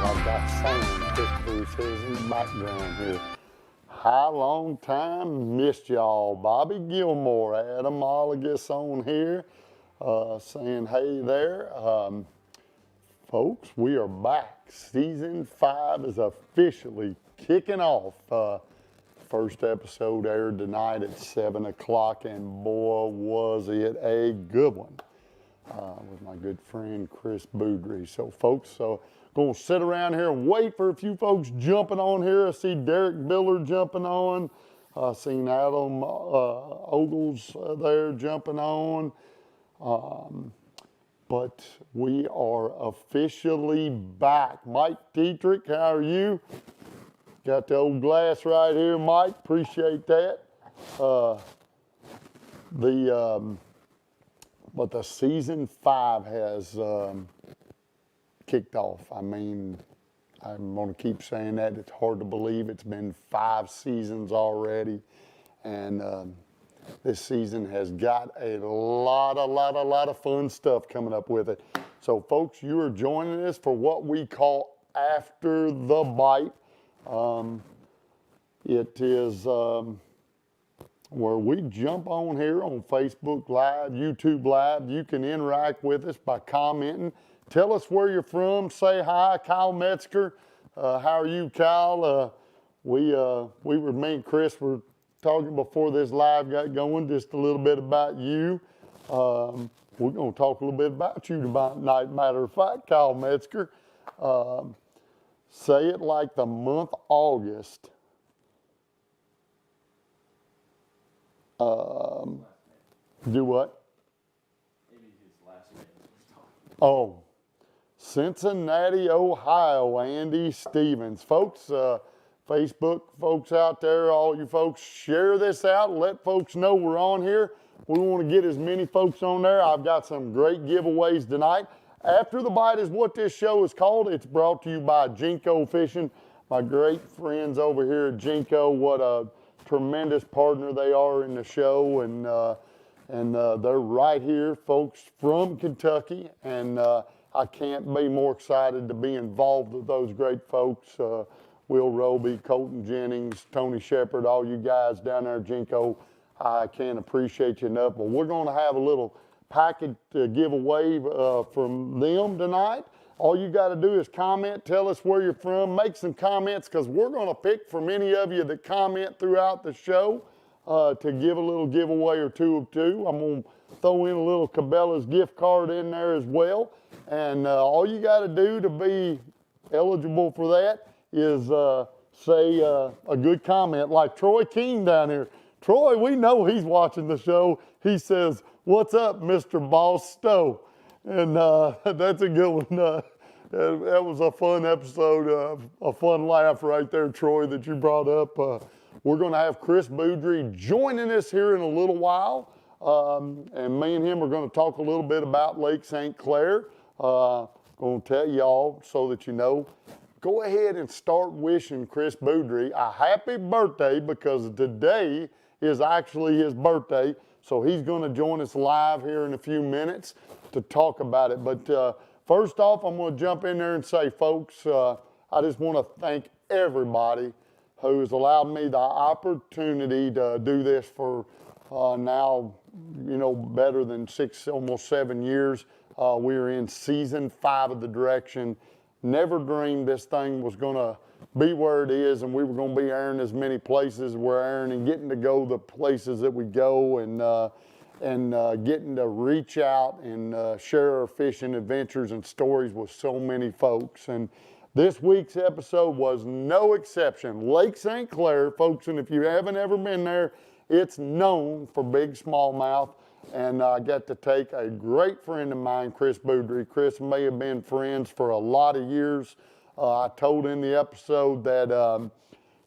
I've got sound Christopher says in the background here. Hi, long time, missed y'all. Bobby Gilmore, Adam Oligus on here, saying hey there. Folks, we are back. Season 5 is officially kicking off. First episode aired tonight at 7 o'clock, and boy, was it a good one. With my good friend Chris Beaudrie. So folks, gonna sit around here and wait for a few folks jumping on here. I see Derek Biller jumping on. I seen Adam Ogles there jumping on. But we are officially back. Mike Dietrich, how are you? Got the old glass right here, Mike. Appreciate that. But the season 5 has kicked off. I mean, I'm going to keep saying that. It's hard to believe it's been 5 seasons already. And this season has got a lot of fun stuff coming up with it. So, folks, you are joining us for what we call After the Bite. It is where we jump on here on Facebook Live, YouTube Live. You can interact with us by commenting. Tell us where you're from. Say hi, Kyle Metzger. How are you, Kyle? Me and Chris were talking before this live got going, just a little bit about you. We're going to talk a little bit about you tonight. Matter of fact, Kyle Metzger. Say it like the month August. Do what? Maybe his last name. Oh, Cincinnati, Ohio, Andy Stevens. Folks, Facebook folks out there, all you folks, share this out. Let folks know we're on here. We want to get as many folks on there. I've got some great giveaways tonight. After the Bite is what this show is called. It's brought to you by Jinko Fishing. My great friends over here at Jinko. What a tremendous partner they are in the show, and they're right here, folks, from Kentucky, and I can't be more excited to be involved with those great folks. Will Roby, Colton Jennings, Tony Shepard, all you guys down there at Jinko. I can't appreciate you enough, but we're going to have a little package giveaway from them tonight. All you got to do is comment, tell us where you're from, make some comments, because we're going to pick from any of you that comment throughout the show to give a little giveaway or two of two. I'm going to throw in a little Cabela's gift card in there as well. And all you got to do to be eligible for that is say a good comment, like Troy King down here. Troy, we know he's watching the show. He says, "What's up, Mr. Boss Stowe?" And that's a good one. That was a fun episode, a fun laugh right there, Troy, that you brought up. We're going to have Chris Beaudrie joining us here in a little while. And me and him are going to talk a little bit about Lake St. Clair. Going to tell y'all so that you know. Go ahead and start wishing Chris Beaudrie a happy birthday, because today is actually his birthday. So he's going to join us live here in a few minutes to talk about it. But first off, I'm going to jump in there and say, folks, I just want to thank everybody who has allowed me the opportunity to do this for now, better than 6, almost 7 years. We're in season 5 of The Direction. Never dreamed this thing was going to be where it is, and we were going to be airing as many places we're airing, and getting to go the places that we go, and getting to reach out and share our fishing adventures and stories with so many folks. And this week's episode was no exception. Lake St. Clair, folks, and if you haven't ever been there, It's known for big smallmouth, and I got to take a great friend of mine, Chris Beaudrie. Chris may have been friends for a lot of years. I told in the episode that,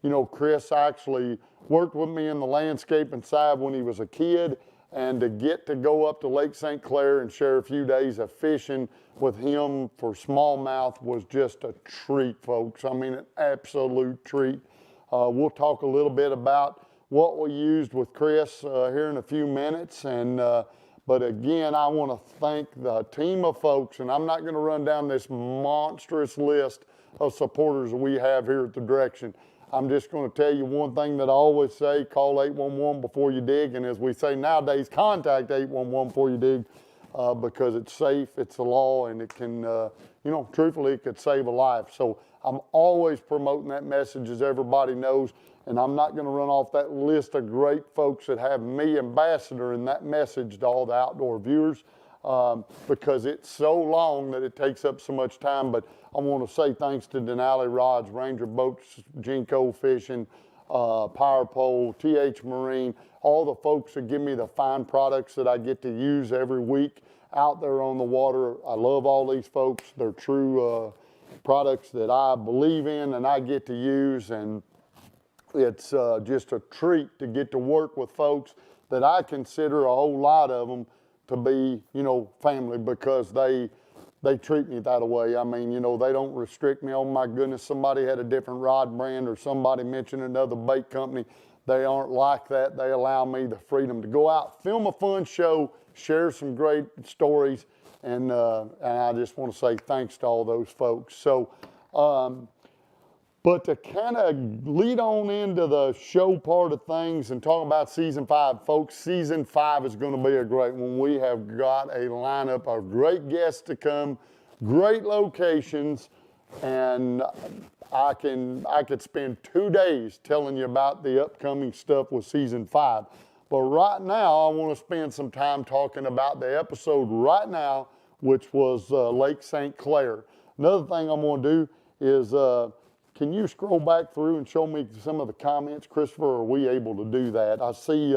you know, Chris actually worked with me in the landscaping side when he was a kid, and to get to go up to Lake St. Clair and share a few days of fishing with him for smallmouth was just a treat, folks. I mean, an absolute treat. We'll talk a little bit about what we used with Chris here in a few minutes. But again, I want to thank the team of folks, and I'm not going to run down this monstrous list of supporters that we have here at The Direction. I'm just going to tell you one thing that I always say: call 811 before you dig. And as we say nowadays, contact 811 before you dig, because it's safe, it's the law, and it can, you know, truthfully, it could save a life. So I'm always promoting that message, as everybody knows. And I'm not going to run off that list of great folks that have me ambassador in that message to all the outdoor viewers, because it's so long that it takes up so much time. But I want to say thanks to Denali Rods, Ranger Boats, Jinko Fishing, Power Pole, TH Marine, all the folks that give me the fine products that I get to use every week out there on the water. I love all these folks. They're true products that I believe in and I get to use, and it's just a treat to get to work with folks that I consider, a whole lot of them, to be, you know, family, because they treat me that way. I mean, you know, they don't restrict me. Oh my goodness, somebody had a different rod brand or somebody mentioned another bait company. They aren't like that. They allow me the freedom to go out, film a fun show, share some great stories, and I just want to say thanks to all those folks. So, but to kind of lead on into the show part of things and talk about season 5, folks, season 5 is going to be a great one. We have got a lineup of great guests to come, great locations, and I could spend 2 days telling you about the upcoming stuff with season 5. But right now, I want to spend some time talking about the episode right now, which was Lake St. Clair. Another thing I'm going to do is, can you scroll back through and show me some of the comments, Christopher? Are we able to do that? I see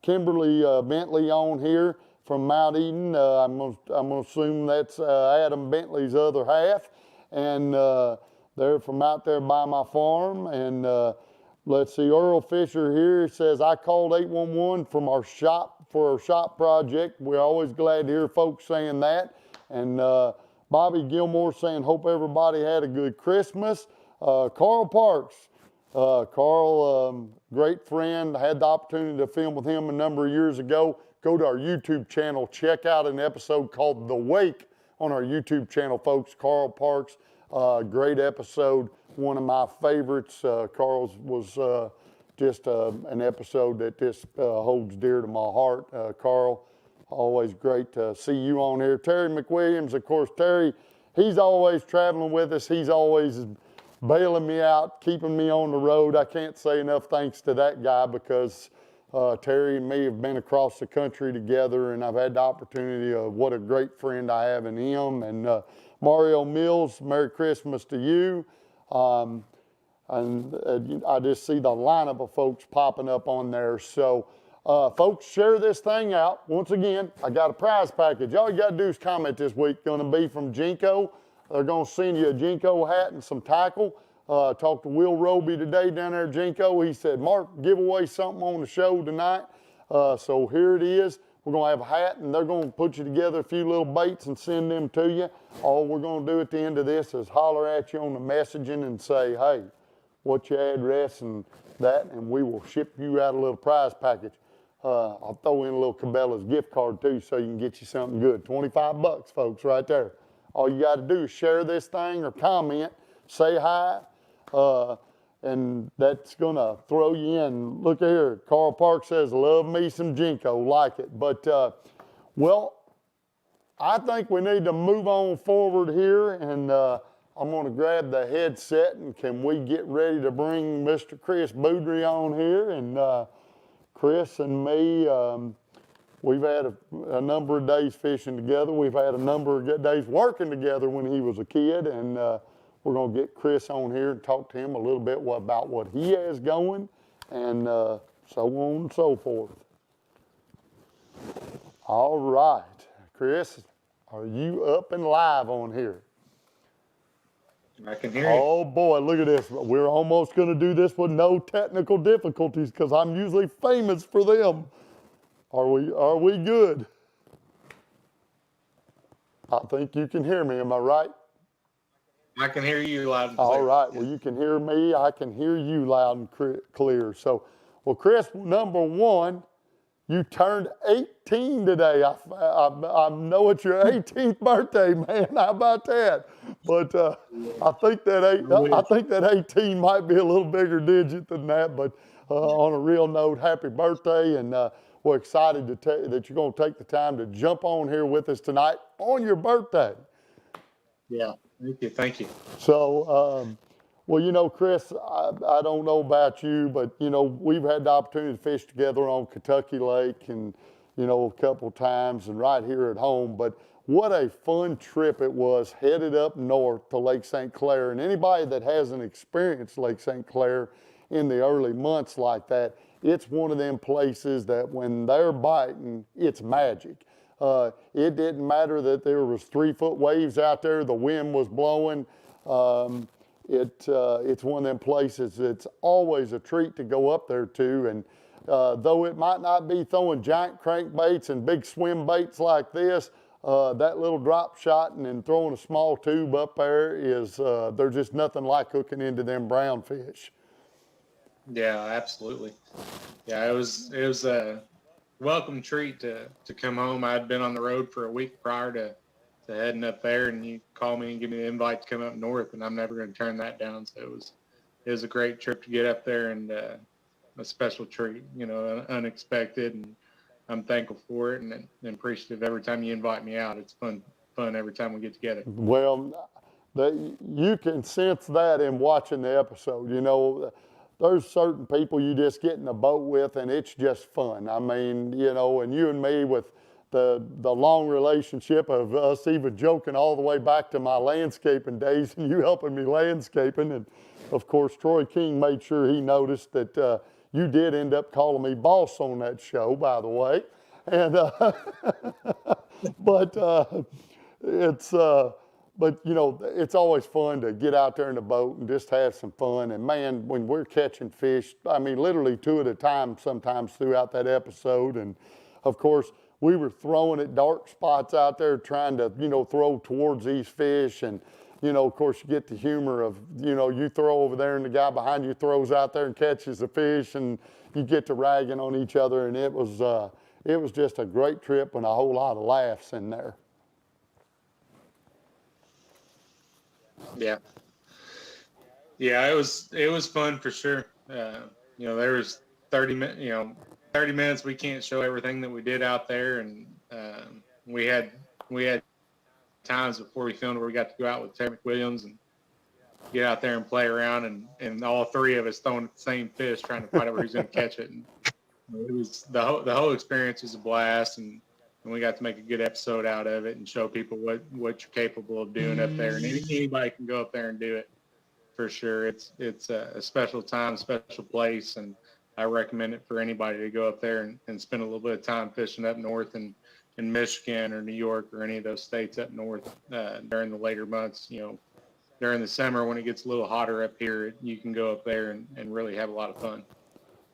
Kimberly Bentley on here from Mount Eden. I'm gonna assume that's Adam Bentley's other half, and they're from out there by my farm. And let's see, Earl Fisher here says, I called 811 from our shop for our shop project. We're always glad to hear folks saying that. And Bobby Gilmore saying, hope everybody had a good Christmas. Carl Parks, Carl, great friend. I had the opportunity to film with him a number of years ago. Go to our YouTube channel, check out an episode called The Wake on our YouTube channel, folks. Carl Parks, great episode, one of my favorites. Carl's was just an episode that just holds dear to my heart. Carl, always great to see you on here. Terry McWilliams, of course, Terry, he's always traveling with us. He's always bailing me out, keeping me on the road. I can't say enough thanks to that guy, because Terry and me have been across the country together, and I've had the opportunity of what a great friend I have in him. And Mario Mills, Merry Christmas to you. And I just see the lineup of folks popping up on there. So folks, share this thing out. Once again, I got a prize package. All you got to do is comment this week. Going to be from Jinko. They're going to send you a Jinko hat and some tackle. Talked to Will Roby today down there at Jinko. He said, Mark, give away something on the show tonight. So here it is. We're going to have a hat, and they're going to put you together a few little baits and send them to you. All we're going to do at the end of this is holler at you on the messaging and say, hey, what's your address and that, and we will ship you out a little prize package. I'll throw in a little Cabela's gift card too, so you can get you something good. 25 bucks, folks, right there. All you got to do is share this thing or comment, say hi, and that's going to throw you in. Look here, Carl Park says, love me some Jinko, like it. But, well, I think we need to move on forward here, and I'm going to grab the headset, and can we get ready to bring Mr. Chris Beaudrie on here? And Chris and me, we've had a number of days fishing together. We've had a number of days working together when he was a kid, and we're going to get Chris on here and talk to him a little bit about what he has going. And so on and so forth. All right, Chris, are you up and live on here? I can hear you. Oh boy, look at this. We're almost going to do this with no technical difficulties because I'm usually famous for them. Are we good? I think you can hear me, am I right? I can hear you loud and clear. All right, well, you can hear me. I can hear you loud and clear. So, well, Chris, number one, you turned 18 today. I know it's your 18th birthday, man. How about that? But I think that 18 might be a little bigger digit than that. But on a real note, happy birthday, and we're excited that you're going to take the time to jump on here with us tonight on your birthday. Yeah, thank you. So, well, you know, Chris, I don't know about you, but, you know, we've had the opportunity to fish together on Kentucky Lake and, you know, a couple times and right here at home. But what a fun trip it was headed up north to Lake St. Clair. And anybody that hasn't experienced Lake St. Clair in the early months like that, it's one of them places that when they're biting, it's magic. It didn't matter that there was 3-foot waves out there, the wind was blowing. It's one of them places that's always a treat to go up there to. And though it might not be throwing giant crankbaits and big swim baits like this, that little drop shot and then throwing a small tube up there is, there's just nothing like hooking into them brown fish. Yeah, absolutely. Yeah, it was a welcome treat to come home. I'd been on the road for a week prior to heading up there, and you call me and give me the invite to come up north, and I'm never going to turn that down. So it was a great trip to get up there, and a special treat, you know, unexpected, and I'm thankful for it and appreciative every time you invite me out. It's fun every time we get together. Well, you can sense that in watching the episode. You know, there's certain people you just get in a boat with, and it's just fun. I mean, you know, and you and me with the long relationship of us even joking all the way back to my landscaping days and you helping me landscaping. And of course, Troy King made sure he noticed that you did end up calling me boss on that show, by the way. And but you know, it's always fun to get out there in the boat and just have some fun. And man, when we're catching fish, I mean, literally 2 at a time sometimes throughout that episode. And of course, we were throwing at dark spots out there trying to, you know, throw towards these fish. And, you know, of course, you get the humor of, you know, you throw over there and the guy behind you throws out there and catches the fish, and you get to ragging on each other. And it was just a great trip and a whole lot of laughs in there. Yeah. Yeah, it was fun for sure. You know, there was 30 minutes we can't show everything that we did out there, and we had times before we filmed where we got to go out with Terry McWilliams and get out there and play around, and all 3 of us throwing at the same fish trying to find out who's going to catch it. And it was the whole experience was a blast, and we got to make a good episode out of it and show people what you're capable of doing up there. And anybody can go up there and do it for sure. It's a special time, special place, and I recommend it for anybody to go up there and spend a little bit of time fishing up north in Michigan or New York or any of those states up north during the later months. You know, during the summer when it gets a little hotter up here, you can go up there and really have a lot of fun.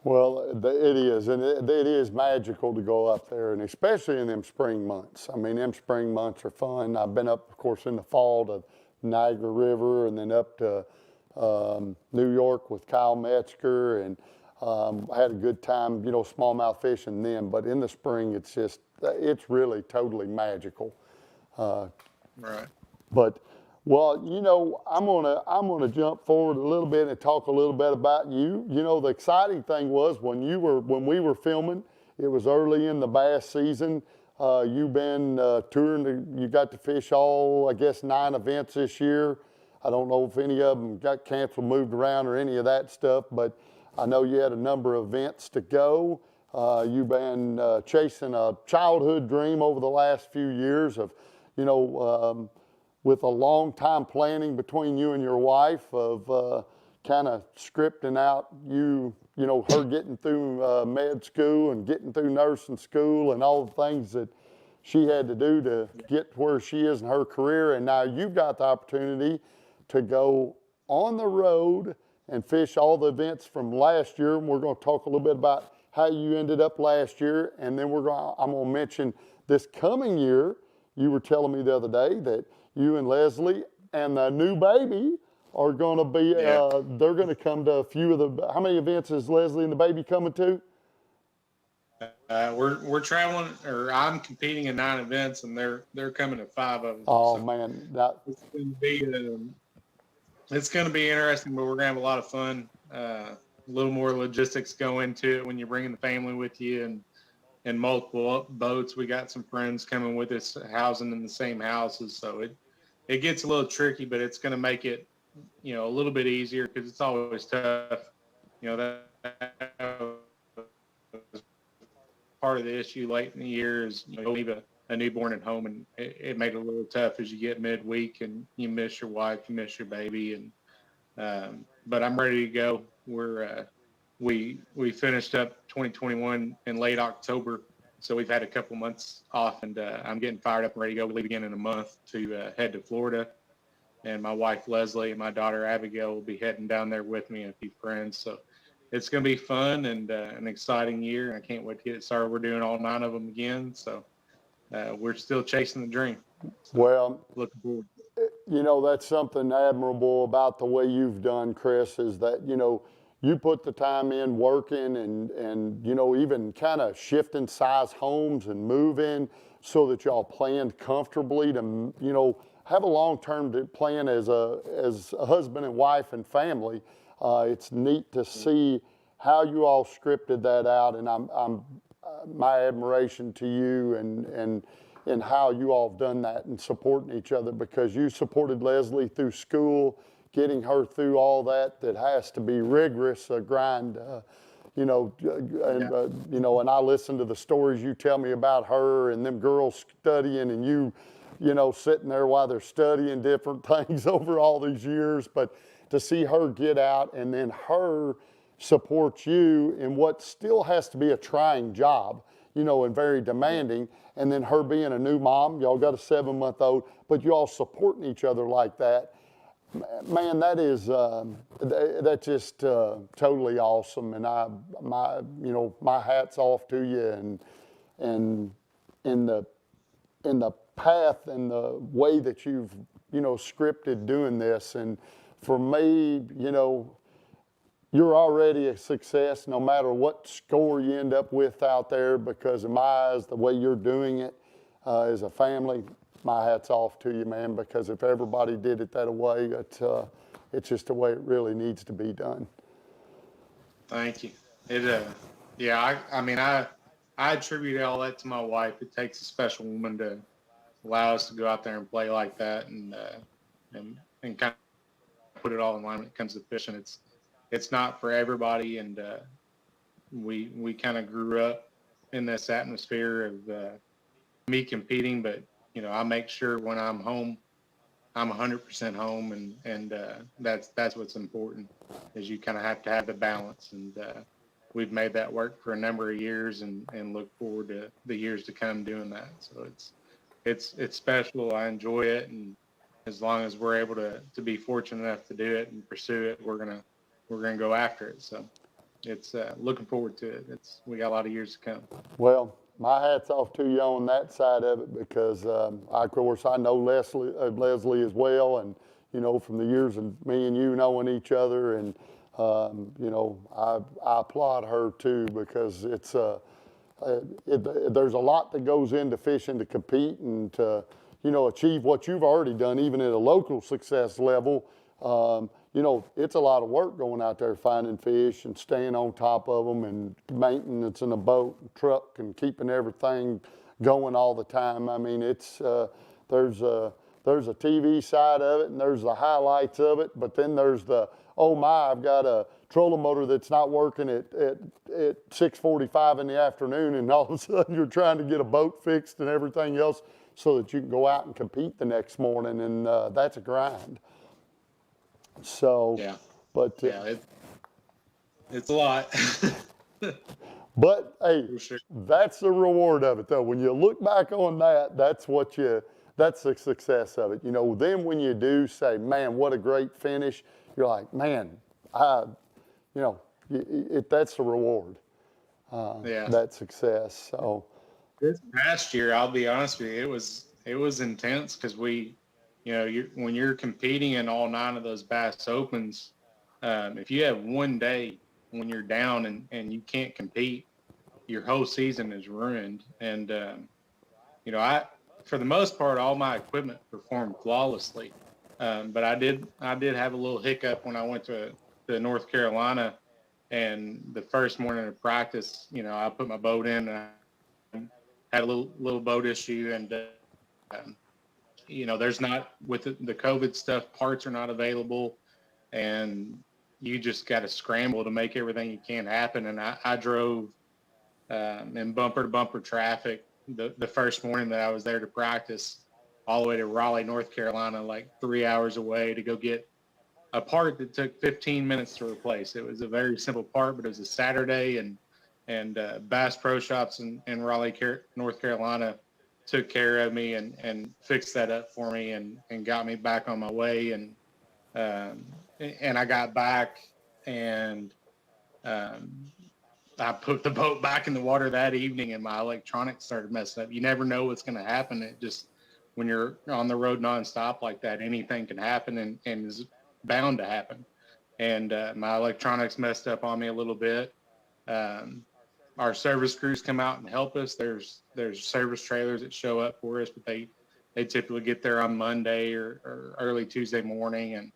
Well, it is, and it is magical to go up there, and especially in them spring months. I mean, them spring months are fun. I've been up, of course, in the fall to Niagara River, and then up to New York with Kyle Metzger, and I had a good time, you know, smallmouth fishing then. But in the spring, it's really totally magical. Right. But well, you know, I'm gonna jump forward a little bit and talk a little bit about you. You know, the exciting thing was when we were filming, it was early in the bass season. You've been touring. You got to fish all, I guess, 9 events this year. I don't know if any of them got canceled, moved around, or any of that stuff, but I know you had a number of events to go. You've been chasing a childhood dream over the last few years of, you know, with a long time planning between you and your wife of kind of scripting out you you know, her getting through med school and getting through nursing school and all the things that she had to do to get to where she is in her career. And now you've got the opportunity to go on the road and fish all the events from last year. And we're going to talk a little bit about how you ended up last year. And then I'm going to mention this coming year. You were telling me the other day that you and Leslie and the new baby are going to be, they're going to come to a few of the, how many events is Leslie and the baby coming to? We're traveling, or I'm competing in 9 events, and they're coming to 5 of them. Oh, so man. It's going to be interesting, but we're going to have a lot of fun. A little more logistics go into it when you're bringing the family with you, and multiple boats. We got some friends coming with us, housing in the same houses, so it gets a little tricky, but it's going to make it, you know, a little bit easier, because it's always tough. You know, that was part of the issue late in the year is, you know, leave a newborn at home, and it made it a little tough as you get midweek and you miss your wife, you miss your baby, and but I'm ready to go. We finished up 2021 in late October, so we've had a couple months off, and I'm getting fired up and ready to go. We leave again in a month to head to Florida, and my wife Leslie and my daughter Abigail will be heading down there with me and a few friends. So it's going to be fun and an exciting year, and I can't wait to get it started. We're doing all 9 of them again, so we're still chasing the dream. So Well, looking forward. you know, that's something admirable about the way you've done, Chris, is that, you know, you put the time in working and you know, even kind of shifting size homes and moving so that y'all planned comfortably to, you know, have a long-term plan as a husband and wife and family. It's neat to see how you all scripted that out, and I'm my admiration to you and how you all have done that and supporting each other, because you supported Leslie through school, getting her through all that has to be rigorous, a grind, you know, you know, and I listen to the stories you tell me about her and them girls studying, and you know, sitting there while they're studying different things over all these years. But to see her get out and then her support you in what still has to be a trying job, you know, and very demanding, and then her being a new mom, y'all got a 7-month-old, but you all supporting each other like that, man, that is that's just totally awesome. And you know, my hat's off to you, and in the path and the way that you've, you know, scripted doing this. And for me, you know, you're already a success no matter what score you end up with out there, because in my eyes, the way you're doing it as a family, my hat's off to you, man, because if everybody did it that way, it's just the way it really needs to be done. Thank you. Yeah, I mean, I attribute all that to my wife. It takes a special woman to allow us to go out there and play like that, and kind of put it all in line when it comes to fishing. It's not for everybody, and we kind of grew up in this atmosphere of me competing, but you know, I make sure when I'm home, I'm 100% home, and that's what's important, is you kind of have to have the balance, and we've made that work for a number of years, and look forward to the years to come doing that. So it's special. I enjoy it, and as long as we're able to be fortunate enough to do it and pursue it, we're gonna go after it. So it's looking forward to it. We got a lot of years to come. Well, my hat's off to you on that side of it, because of course I know Leslie as well, and you know, from the years of me and you knowing each other, and you know, I applaud her too, because it's there's a lot that goes into fishing to compete and to, you know, achieve what you've already done, even at a local success level. You know, it's a lot of work going out there finding fish and staying on top of them, and maintenance in a boat and truck and keeping everything going all the time. I mean, it's there's a TV side of it, and there's the highlights of it, but then there's the, oh my, I've got a trolling motor that's not working at 6:45 in the afternoon, and all of a sudden you're trying to get a boat fixed and everything else so that you can go out and compete the next morning, and that's a grind. So, Yeah. but Yeah, It's a lot. But hey, For sure. that's the reward of it, though. When you look back on that, that's the success of it. You know, then when you do say, man, what a great finish, you're like, man, you know, that's the reward, Yeah. that success. So, This past year, I'll be honest with you, it was intense because when you're competing in all 9 of those Bass Opens, if you have one day when you're down and you can't compete, your whole season is ruined. And I for the most part, all my equipment performed flawlessly. But I did have a little hiccup when I went to North Carolina, and the first morning of practice, I put my boat in and I had a little boat issue, and um, there's not with the COVID stuff, parts are not available, and you just got to scramble to make everything you can happen. And I drove in bumper to bumper traffic the first morning that I was there to practice, all the way to Raleigh, North Carolina, like 3 hours away to go get a part that took 15 minutes to replace. It was a very simple part, but it was a Saturday, and Bass Pro Shops in Raleigh, North Carolina, took care of me and fixed that up for me and got me back on my way. And I got back, and I put the boat back in the water that evening, and my electronics started messing up. You never know what's going to happen. It just, when you're on the road nonstop like that, anything can happen and is bound to happen. And my electronics messed up on me a little bit. Our service crews come out and help us. There's service trailers that show up for us, but they typically get there on Monday or early Tuesday morning,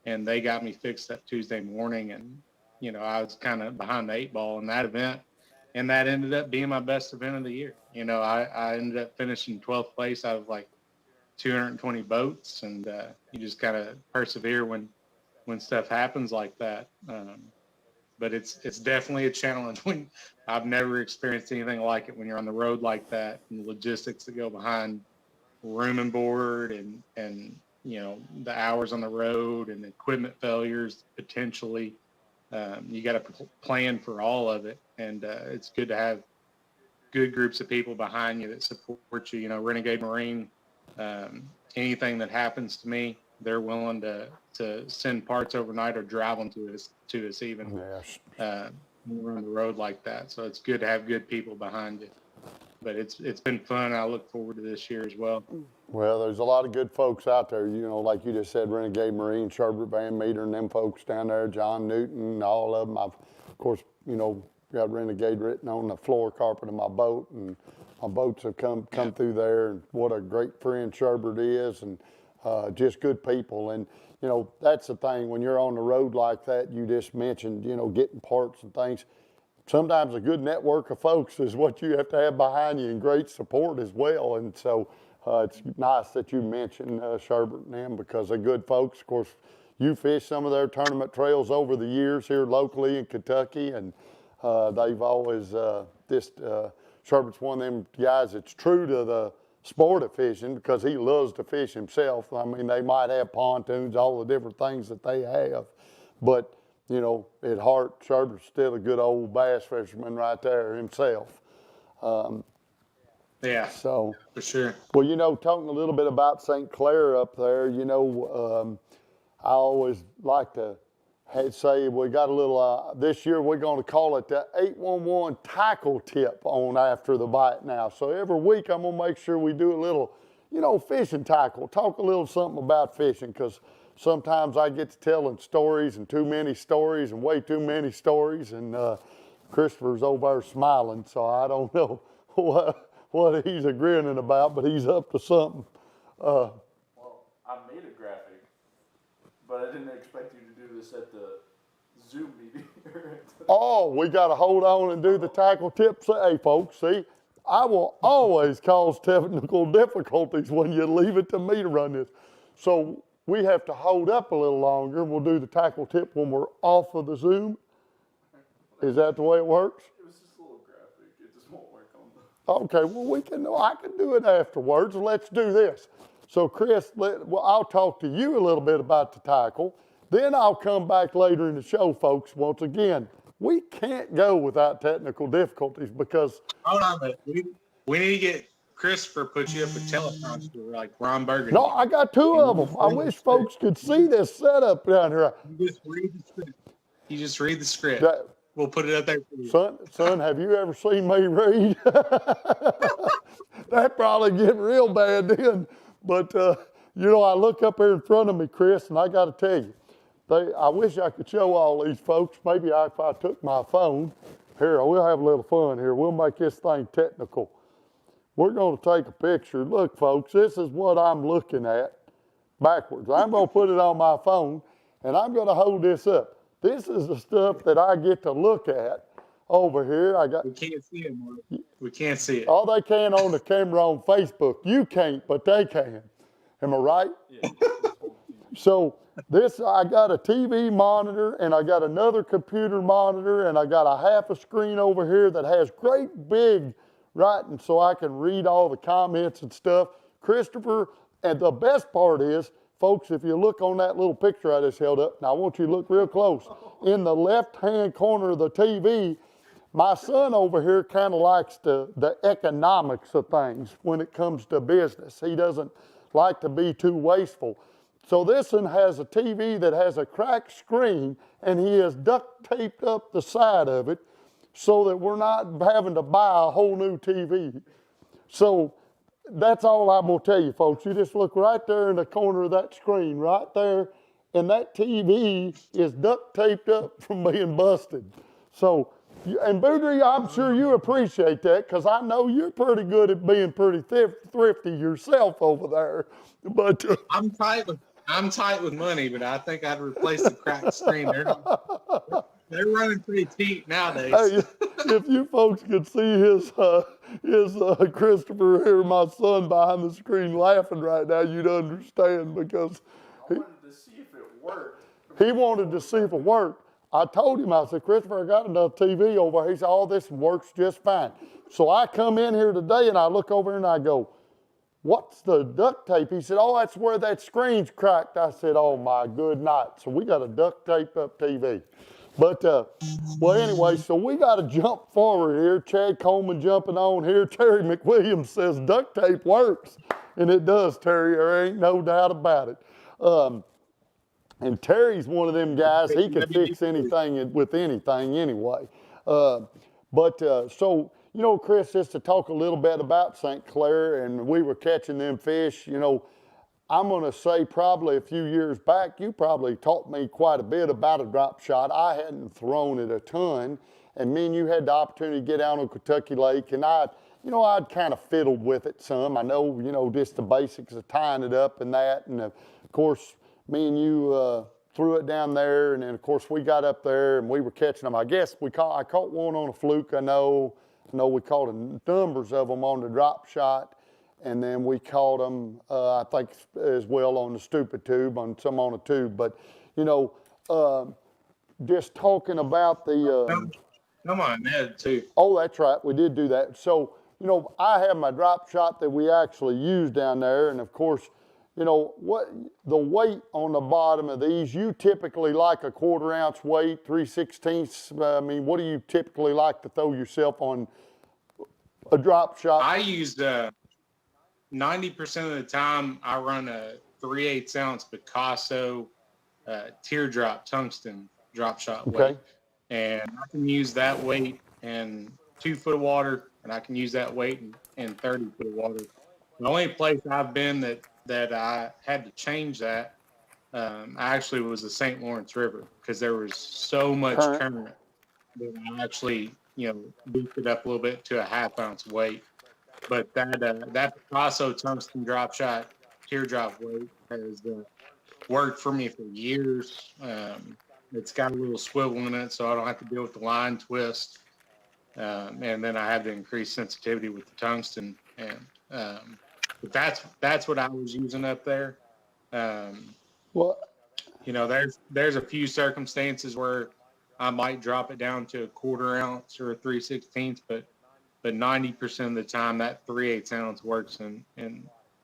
and they got me fixed up Tuesday morning. And I was kind of behind the 8 ball in that event, and that ended up being my best event of the year. I ended up finishing 12th place out of like 220 boats, and you just kind of persevere when stuff happens like that. But it's definitely a challenge. When I've never experienced anything like it when you're on the road like that, and the logistics that go behind room and board, and the hours on the road, and equipment failures potentially. You got to plan for all of it, and it's good to have good groups of people behind you that support you. Renegade Marine, anything that happens to me, they're willing to send parts overnight or drive them to us even. yes. When we're on the road like that. So it's good to have good people behind you. But it's been fun. I look forward to this year as well. Well, there's a lot of good folks out there, like you just said, Renegade Marine, Sherbert Van Meter, and them folks down there, John Newton, all of them. I've, of course, got Renegade written on the floor carpet of my boat, and my boats have come through there, and what a great friend Sherbert is, and just good people. And, that's the thing, when you're on the road like that, you just mentioned, getting parts and things. Sometimes a good network of folks is what you have to have behind you, and great support as well. And so it's nice that you mentioned Sherbert and them, because they're good folks. Of course, you fish some of their tournament trails over the years here locally in Kentucky, and they've always Sherbert's one of them guys that's true to the sport of fishing, because he loves to fish himself. I mean, they might have pontoons, all the different things that they have, but at heart, Sherbert's still a good old bass fisherman right there himself. Yeah, So, for sure. well, talking a little bit about St. Clair up there, I always like to say we got a little, this year we're going to call it the 811 tackle tip on after the bite now. So every week I'm going to make sure we do a little, fishing tackle, talk a little something about fishing, because sometimes I get to telling stories and too many stories and way too many stories, and Christopher's over there smiling, so I don't know what he's agreeing about, but he's up to something. Well, I made a graphic, but I didn't expect you to do this at the Zoom meeting. Oh, we got to hold on and do the tackle tips. Hey, folks, see, I will always cause technical difficulties when you leave it to me to run this. So we have to hold up a little longer. We'll do the tackle tip when we're off of the Zoom. Is that the way it works? It was just a little graphic. It just won't work on the... Okay, well, I can do it afterwards. Let's do this. So, Chris, I'll talk to you a little bit about the tackle. Then I'll come back later in the show, folks. Once again, we can't go without technical difficulties because. Hold on, but we need to get Christopher put you up a teleprompter like Ron Burgundy. No, I got two of them. I wish folks could see this setup down here. You just read the script. You just read the script. We'll put it up there for you. Son, have you ever seen me read? That probably get real bad then. But, I look up here in front of me, Chris, and I got to tell you, I wish I could show all these folks. Maybe if I took my phone. Here, we'll have a little fun here. We'll make this thing technical. We're going to take a picture. Look, folks, this is what I'm looking at backwards. I'm going to put it on my phone, and I'm going to hold this up. This is the stuff that I get to look at over here. We can't see it, Mark. We can't see it. All they can on the camera on Facebook. You can't, but they can. Am I right? Yeah. So I got a TV monitor, and I got another computer monitor, and I got a half a screen over here that has great big writing so I can read all the comments and stuff. Christopher, and the best part is, folks, if you look on that little picture I just held up, now I want you to look real close. In the left-hand corner of the TV, my son over here kind of likes the economics of things when it comes to business. He doesn't like to be too wasteful. So this one has a TV that has a cracked screen, and he has duct taped up the side of it so that we're not having to buy a whole new TV. So that's all I'm going to tell you, folks. You just look right there in the corner of that screen, right there, and that TV is duct taped up from being busted. So, and Beaudrie, I'm sure you appreciate that because I know you're pretty good at being pretty thrifty yourself over there. But I'm tight with money, but I think I'd replace the cracked screen. They're running pretty cheap nowadays. Hey, if you folks could see his Christopher here, my son behind the screen laughing right now, you'd understand because I wanted to see if it worked. he wanted to see if it worked. I told him, I said, Christopher, I got another TV over here. He said, oh, this works just fine. So I come in here today and I look over and I go, what's the duct tape? He said, oh, that's where that screen's cracked. I said, oh my good night. So we got a duct tape up TV. But, well, anyway, so we got to jump forward here. Chad Coleman jumping on here. Terry McWilliams says duct tape works. And it does, Terry. There ain't no doubt about it. And Terry's one of them guys, he can fix anything with anything anyway. So, Chris, just to talk a little bit about St. Clair, and we were catching them fish, I'm going to say probably a few years back, you probably taught me quite a bit about a drop shot. I hadn't thrown it a ton, and me and you had the opportunity to get out on Kentucky Lake, and I'd kind of fiddled with it some. I know, just the basics of tying it up and that, and of course, me and you threw it down there, and then of course we got up there and we were catching them. I guess I caught one on a fluke. I know we caught numbers of them on the drop shot. And then we caught them, I think, as well on the stupid tube, on a tube. But, just talking about the... Come on, Ned, too. Oh, that's right. We did do that. So, I have my drop shot that we actually use down there. And, of course, what the weight on the bottom of these, you typically like a 1/4 ounce weight, 3/16. I mean, what do you typically like to throw yourself on a drop shot? I used... 90% of the time, I run a 3/8 ounce Picasso teardrop tungsten drop shot weight. And I can use that weight in 2 foot of water, and I can use that weight in 30 foot of water. The only place I've been that I had to change that actually was the St. Lawrence River because there was so much current that I actually, beefed it up a little bit to a 1/2 ounce weight. But that Picasso tungsten drop shot teardrop weight has worked for me for years. It's got a little swivel in it, so I don't have to deal with the line twist. And then I have the increased sensitivity with the tungsten. And but that's what I was using up there. There's a few circumstances where I might drop it down to a 1/4 ounce or a 3/16, but 90% of the time that 3/8 ounce works in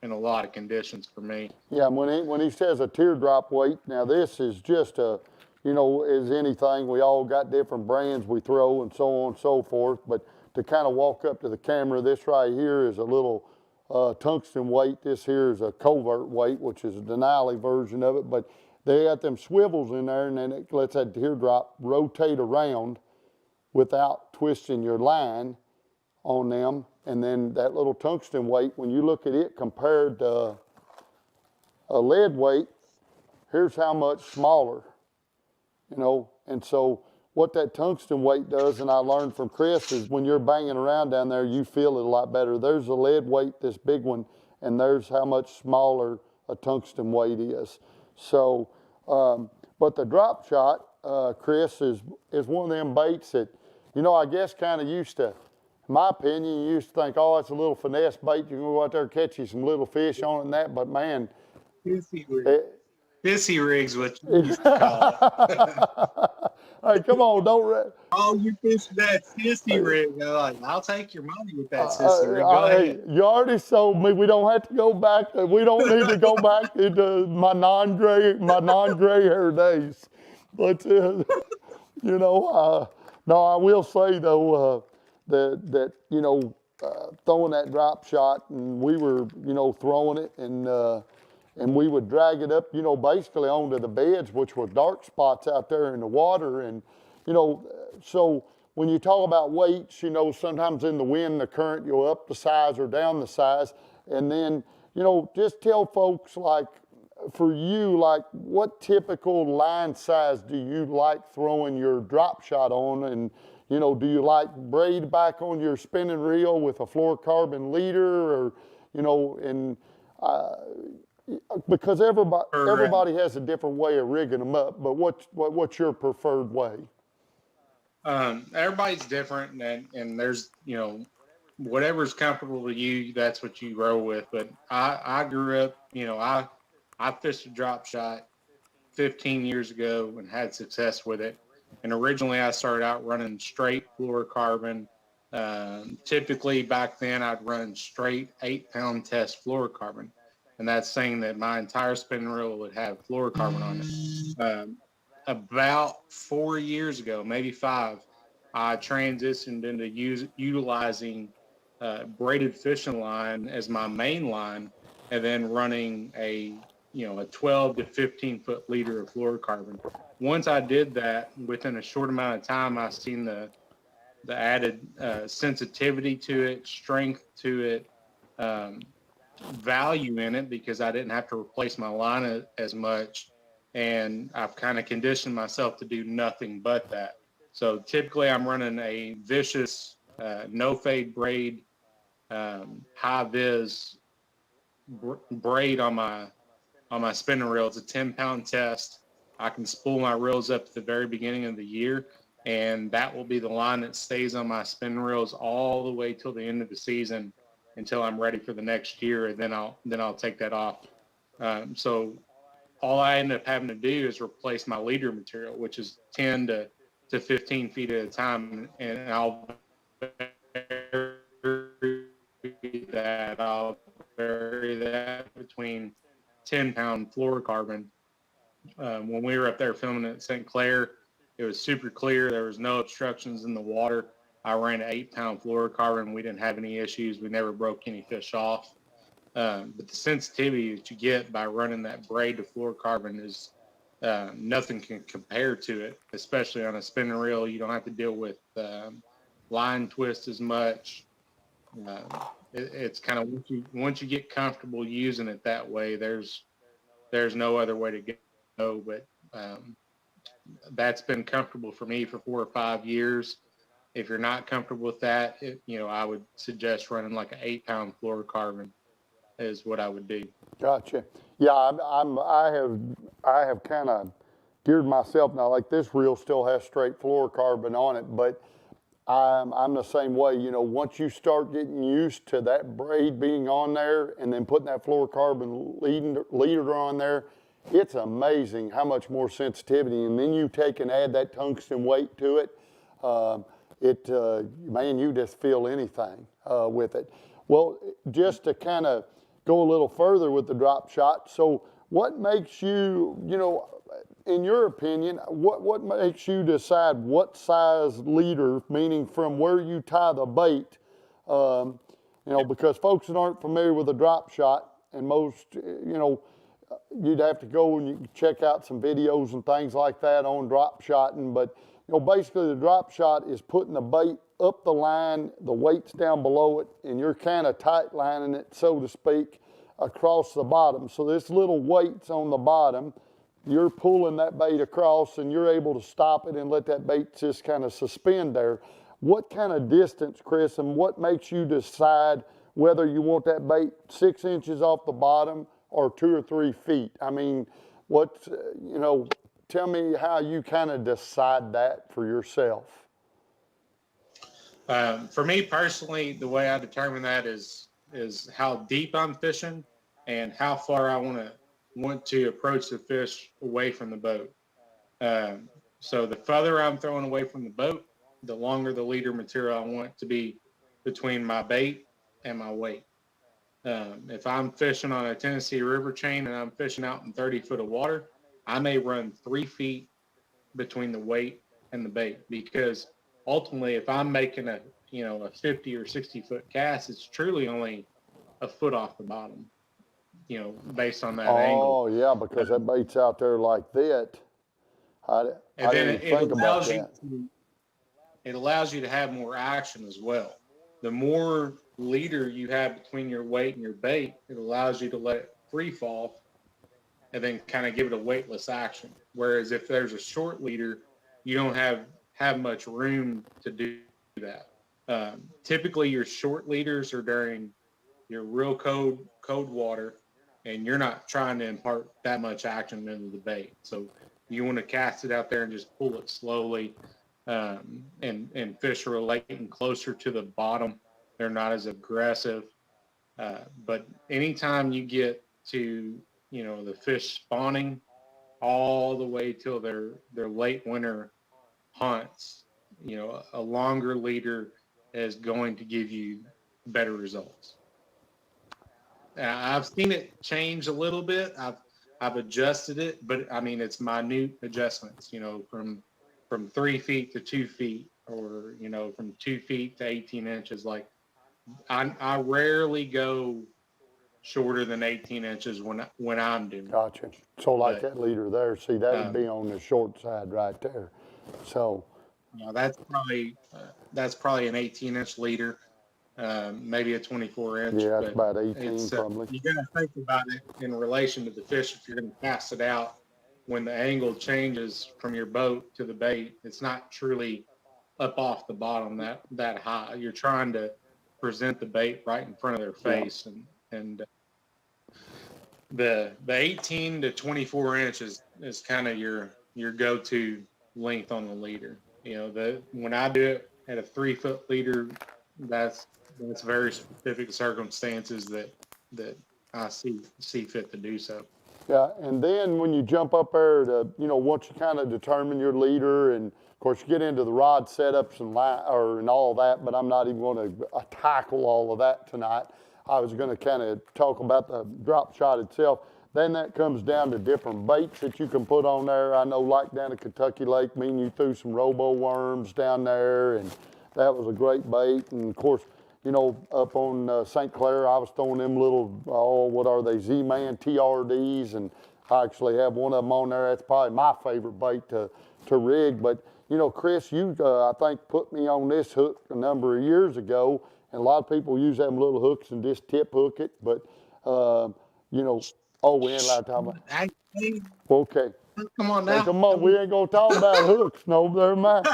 a lot of conditions for me. Yeah, when he says a teardrop weight, now this is just a as anything, we all got different brands we throw and so on and so forth. But to kind of walk up to the camera, this right here is a little tungsten weight. This here is a covert weight, which is a Denali version of it. But they got them swivels in there, and then it lets that teardrop rotate around without twisting your line on them. And then that little tungsten weight, when you look at it compared to a lead weight, here's how much smaller, And so what that tungsten weight does, and I learned from Chris, is when you're banging around down there, you feel it a lot better. There's a lead weight, this big one, and there's how much smaller a tungsten weight is. So, but the drop shot, Chris, is one of them baits that, I guess kind of used to, in my opinion, you used to think, oh, it's a little finesse bait. You can go out there and catch you some little fish on it and that. But man, Pissy rigs, what you used to call it. Hey, come on, don't. Oh, you fish that sissy rig. They're like, I'll take your money with that sissy rig. Go ahead. You already sold me. We don't have to go back. We don't need to go back into my non-gray hair days. But no, I will say though that throwing that drop shot, and we were throwing it, and we would drag it up, basically onto the beds, which were dark spots out there in the water. And, so when you talk about weights, sometimes in the wind, the current, you'll up the size or down the size. And then, just tell folks, like, for you, like, what typical line size do you like throwing your drop shot on? And, do you like braid back on your spinning reel with a fluorocarbon leader, or, because everybody has a different way of rigging them up, but what's your preferred way? Everybody's different, and there's, whatever's comfortable to you, that's what you roll with. But I grew up, I fished a drop shot 15 years ago and had success with it. And originally I started out running straight fluorocarbon. Typically back then I'd run straight 8-pound test fluorocarbon. And that's saying that my entire spinning reel would have fluorocarbon on it. About 4 years ago, maybe 5, I transitioned into utilizing braided fishing line as my main line, and then running a 12 to 15 foot leader of fluorocarbon. Once I did that, within a short amount of time, I seen the added sensitivity to it, strength to it, value in it, because I didn't have to replace my line as much, and I've kind of conditioned myself to do nothing but that. So typically I'm running a vicious no fade braid, high vis braid on my spinning reel. It's a 10-pound test. I can spool my reels up at the very beginning of the year, and that will be the line that stays on my spinning reels all the way till the end of the season, until I'm ready for the next year, and then I'll take that off. So all I end up having to do is replace my leader material, which is 10 to 15 feet at a time, and I'll vary that between 10-pound fluorocarbon. When we were up there filming at St. Clair, it was super clear. There was no obstructions in the water. I ran an 8-pound fluorocarbon. We didn't have any issues. We never broke any fish off. But the sensitivity that you get by running that braid to fluorocarbon is nothing can compare to it, especially on a spinning reel. You don't have to deal with line twist as much. It's kind of once you get comfortable using it that way, there's no other way to go. But that's been comfortable for me for 4 or 5 years. If you're not comfortable with that, I would suggest running like an 8-pound fluorocarbon is what I would do. Gotcha. Yeah, I have kind of geared myself now. Like, this reel still has straight fluorocarbon on it, but I'm the same way. Once you start getting used to that braid being on there, and then putting that fluorocarbon leader on there, it's amazing how much more sensitivity. And then you take and add that tungsten weight to it. Man, you just feel anything with it. Well, just to kind of go a little further with the drop shot. So what makes you, in your opinion, what makes you decide what size leader, meaning from where you tie the bait? You know, because folks that aren't familiar with a drop shot, and most, you know, you'd have to go and you can check out some videos and things like that on drop shotting. But, you know, basically the drop shot is putting the bait up the line, the weight's down below it, and you're kind of tight lining it, so to speak, across the bottom. So this little weight's on the bottom. You're pulling that bait across and you're able to stop it and let that bait just kind of suspend there. What kind of distance, Chris, and what makes you decide whether you want that bait 6 inches off the bottom or 2 or 3 feet? I mean, what, you know, tell me how you kind of decide that for yourself. For me personally, the way I determine that is how deep I'm fishing and how far I want to approach the fish away from the boat. So the further I'm throwing away from the boat, the longer the leader material I want to be between my bait and my weight. If I'm fishing on a Tennessee River chain and I'm fishing out in 30 foot of water, I may run 3 feet between the weight and the bait, because ultimately if I'm making a 50 or 60 foot cast, it's truly only a foot off the bottom, you know, based on that angle. Oh yeah, because that bait's out there like that. I didn't think about that. It allows you to have more action as well. The more leader you have between your weight and your bait, it allows you to let it free fall and then kind of give it a weightless action. Whereas if there's a short leader, you don't have much room to do that. Typically your short leaders are during your real cold water, and you're not trying to impart that much action into the bait. So you want to cast it out there and just pull it slowly, and fish are relating closer to the bottom. They're not as aggressive. But anytime you get to, you know, the fish spawning all the way till their late winter hunts, you know, a longer leader is going to give you better results. I've seen it change a little bit. I've adjusted it, but I mean, it's minute adjustments, you know, from 3 feet to 2 feet, or, you know, from 2 feet to 18 inches. Like I rarely go shorter than 18 inches when I'm doing. Gotcha. So like that leader there, see, that would be on the short side right there. So that's probably an 18-inch leader, maybe a 24-inch. yeah, it's about 18 probably. You got to think about it in relation to the fish. If you're going to cast it out, when the angle changes from your boat to the bait, it's not truly up off the bottom that high. You're trying to present the bait right in front of their face, and the 18 to 24 inches is kind of your go-to length on the leader. You know, when I do it at a 3 foot leader, that's very specific circumstances that I see fit to do so. Yeah, and then when you jump up there to, you know, once you kind of determine your leader, and of course you get into the rod setups and all that, but I'm not even going to tackle all of that tonight. I was going to kind of talk about the drop shot itself. Then that comes down to different baits that you can put on there. I know, like down at Kentucky Lake, me and you threw some robo worms down there, and that was a great bait. And of course, you know, up on St. Clair, I was throwing them little, what are they, Z-Man TRDs, and I actually have one of them on there. That's probably my favorite bait to rig. But, you know, Chris, you, I think, put me on this hook a number of years ago, and a lot of people use them little hooks and just tip hook it. But, you know, we ain't allowed to talk about it. Okay. Come on now. Hey, come on, we ain't gonna talk about hooks. No, never mind.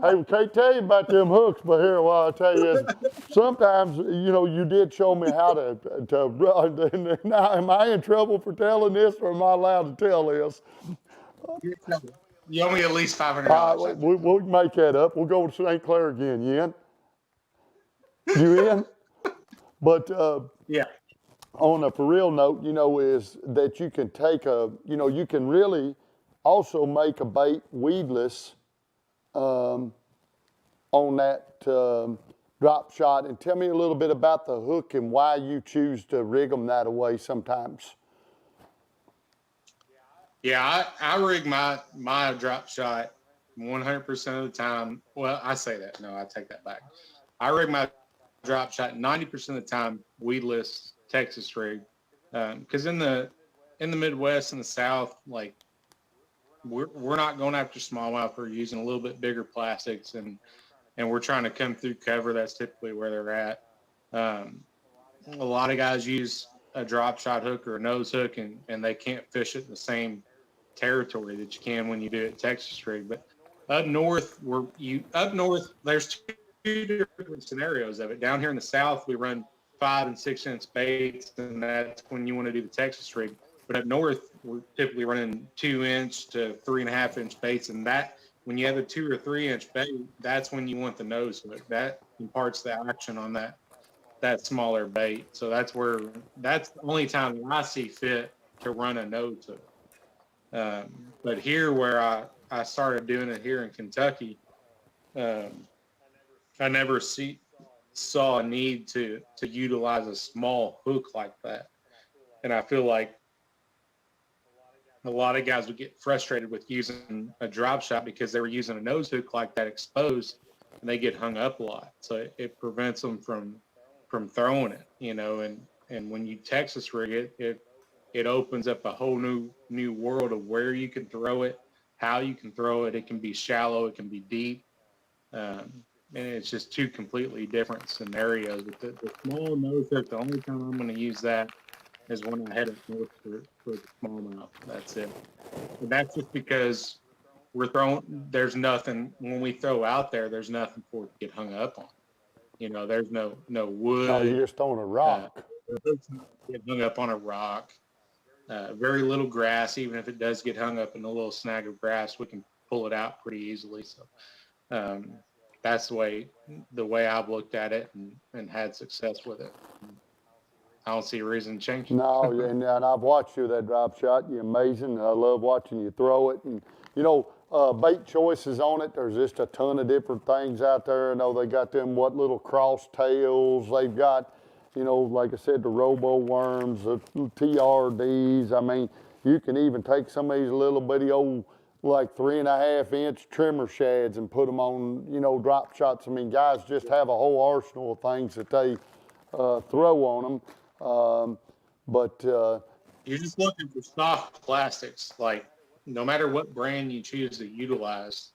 Hey, we can't tell you about them hooks, but here, what I'll tell you is, sometimes, you know, you did show me how to now, am I in trouble for telling this, or am I allowed to tell this? You owe me at least $500. We'll make that up. We'll go to St. Clair again. You in? You in? But, yeah. On a for real note, you know, is that you can take you can really also make a bait weedless on that drop shot. And tell me a little bit about the hook and why you choose to rig them that way sometimes. Yeah, I rig my drop shot 100% of the time. Well, I say that. No, I take that back. I rig my drop shot 90% of the time weedless Texas rig, because in the Midwest and the South, like we're not going after smallmouth. We're using a little bit bigger plastics, and we're trying to come through cover. That's typically where they're at. Um, a lot of guys use a drop shot hook or a nose hook, and they can't fish it in the same territory that you can when you do it Texas rig. But up north, there's two different scenarios of it. Down here in the South, we run 5 and 6 inch baits, and that's when you want to do the Texas rig. But up north, we're typically running 2 inch to 3.5 inch baits, and that when you have a 2 or 3 inch bait, that's when you want the nose hook. That imparts the action on that smaller bait. So that's the only time I see fit to run a nose hook. But here where I started doing it here in Kentucky, I never saw a need to utilize a small hook like that. And I feel like a lot of guys would get frustrated with using a drop shot because they were using a nose hook like that exposed, and they get hung up a lot. So it prevents them from throwing it, and when you Texas rig it opens up a whole new world of where you can throw it, how you can throw it. It can be shallow, it can be deep, and it's just two completely different scenarios. With the small nose hook, the only time I'm going to use that is when I head up north for the smallmouth. That's it. And that's just because there's nothing, when we throw out there, there's nothing for it to get hung up on. There's no wood. No, you're just on a rock. Get hung up on a rock. Very little grass. Even if it does get hung up in a little snag of grass, we can pull it out pretty easily. So that's the way I've looked at it and had success with it. I don't see a reason to change. No, and I've watched you that drop shot. You're amazing. I love watching you throw it. And, bait choices on it. There's just a ton of different things out there. I know they got them, little cross tails. They've got, like I said, the robo worms, the TRDs. I mean, you can even take some of these little bitty old, like 3.5 inch trimmer shads and put them on, drop shots. I mean, guys just have a whole arsenal of things that they throw on them. But you're just looking for soft plastics. Like, no matter what brand you choose to utilize,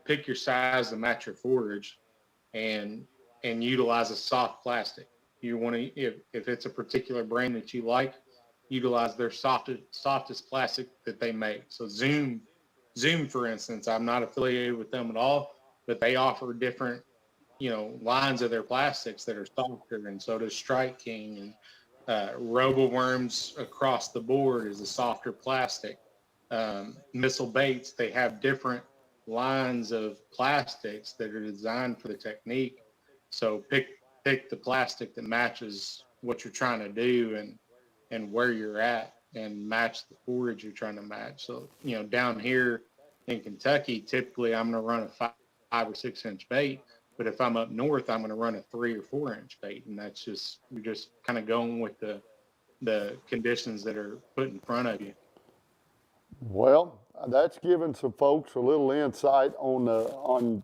pick your size to match your forage, and utilize a soft plastic. You want to, if it's a particular brand that you like, utilize their softest plastic that they make. So Zoom, for instance, I'm not affiliated with them at all, but they offer different, lines of their plastics that are softer, and so does Strike King, and Robo Worms across the board is a softer plastic. Missile Baits, they have different lines of plastics that are designed for the technique. So pick the plastic that matches what you're trying to do and where you're at, and match the forage you're trying to match. So, down here in Kentucky, typically I'm going to run a 5 or 6 inch bait. But if I'm up north, I'm going to run a 3 or 4 inch bait. And you're just kind of going with the conditions that are put in front of you. Well, that's giving some folks a little insight on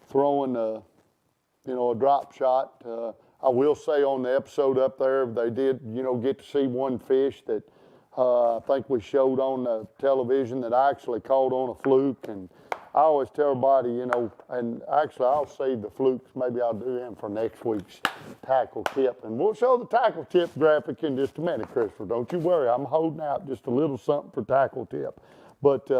throwing a drop shot. I will say on the episode up there, they did get to see one fish that I think we showed on the television that I actually caught on a fluke. And I always tell everybody, and actually I'll save the flukes. Maybe I'll do them for next week's tackle tip. And we'll show the tackle tip graphic in just a minute, Christopher. Don't you worry. I'm holding out just a little something for tackle tip. But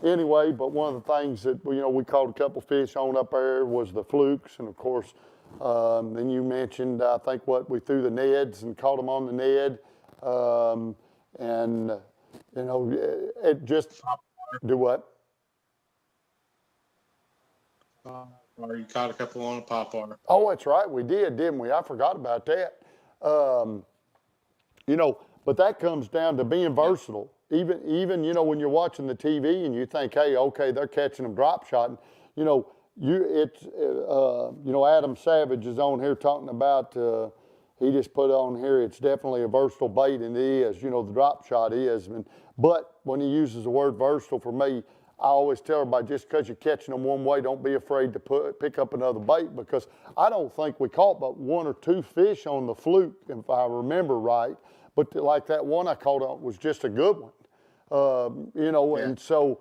anyway, one of the things that, we caught a couple fish on up there was the flukes. And of course, then you mentioned, I think we threw the Neds and caught them on the Ned. It just, do what? Or you caught a couple on a poplar. Oh, that's right. We did, didn't we? I forgot about that. But that comes down to being versatile. Even when you're watching the TV and you think, hey, okay, they're catching them drop shotting. Adam Savage is on here talking about he just put on here, it's definitely a versatile bait, and it is, the drop shot is. But when he uses the word versatile, for me, I always tell everybody, just because you're catching them one way, don't be afraid to pick up another bait, because I don't think we caught but 1 or 2 fish on the fluke, if I remember right. But like that one I caught on was just a good one, and so,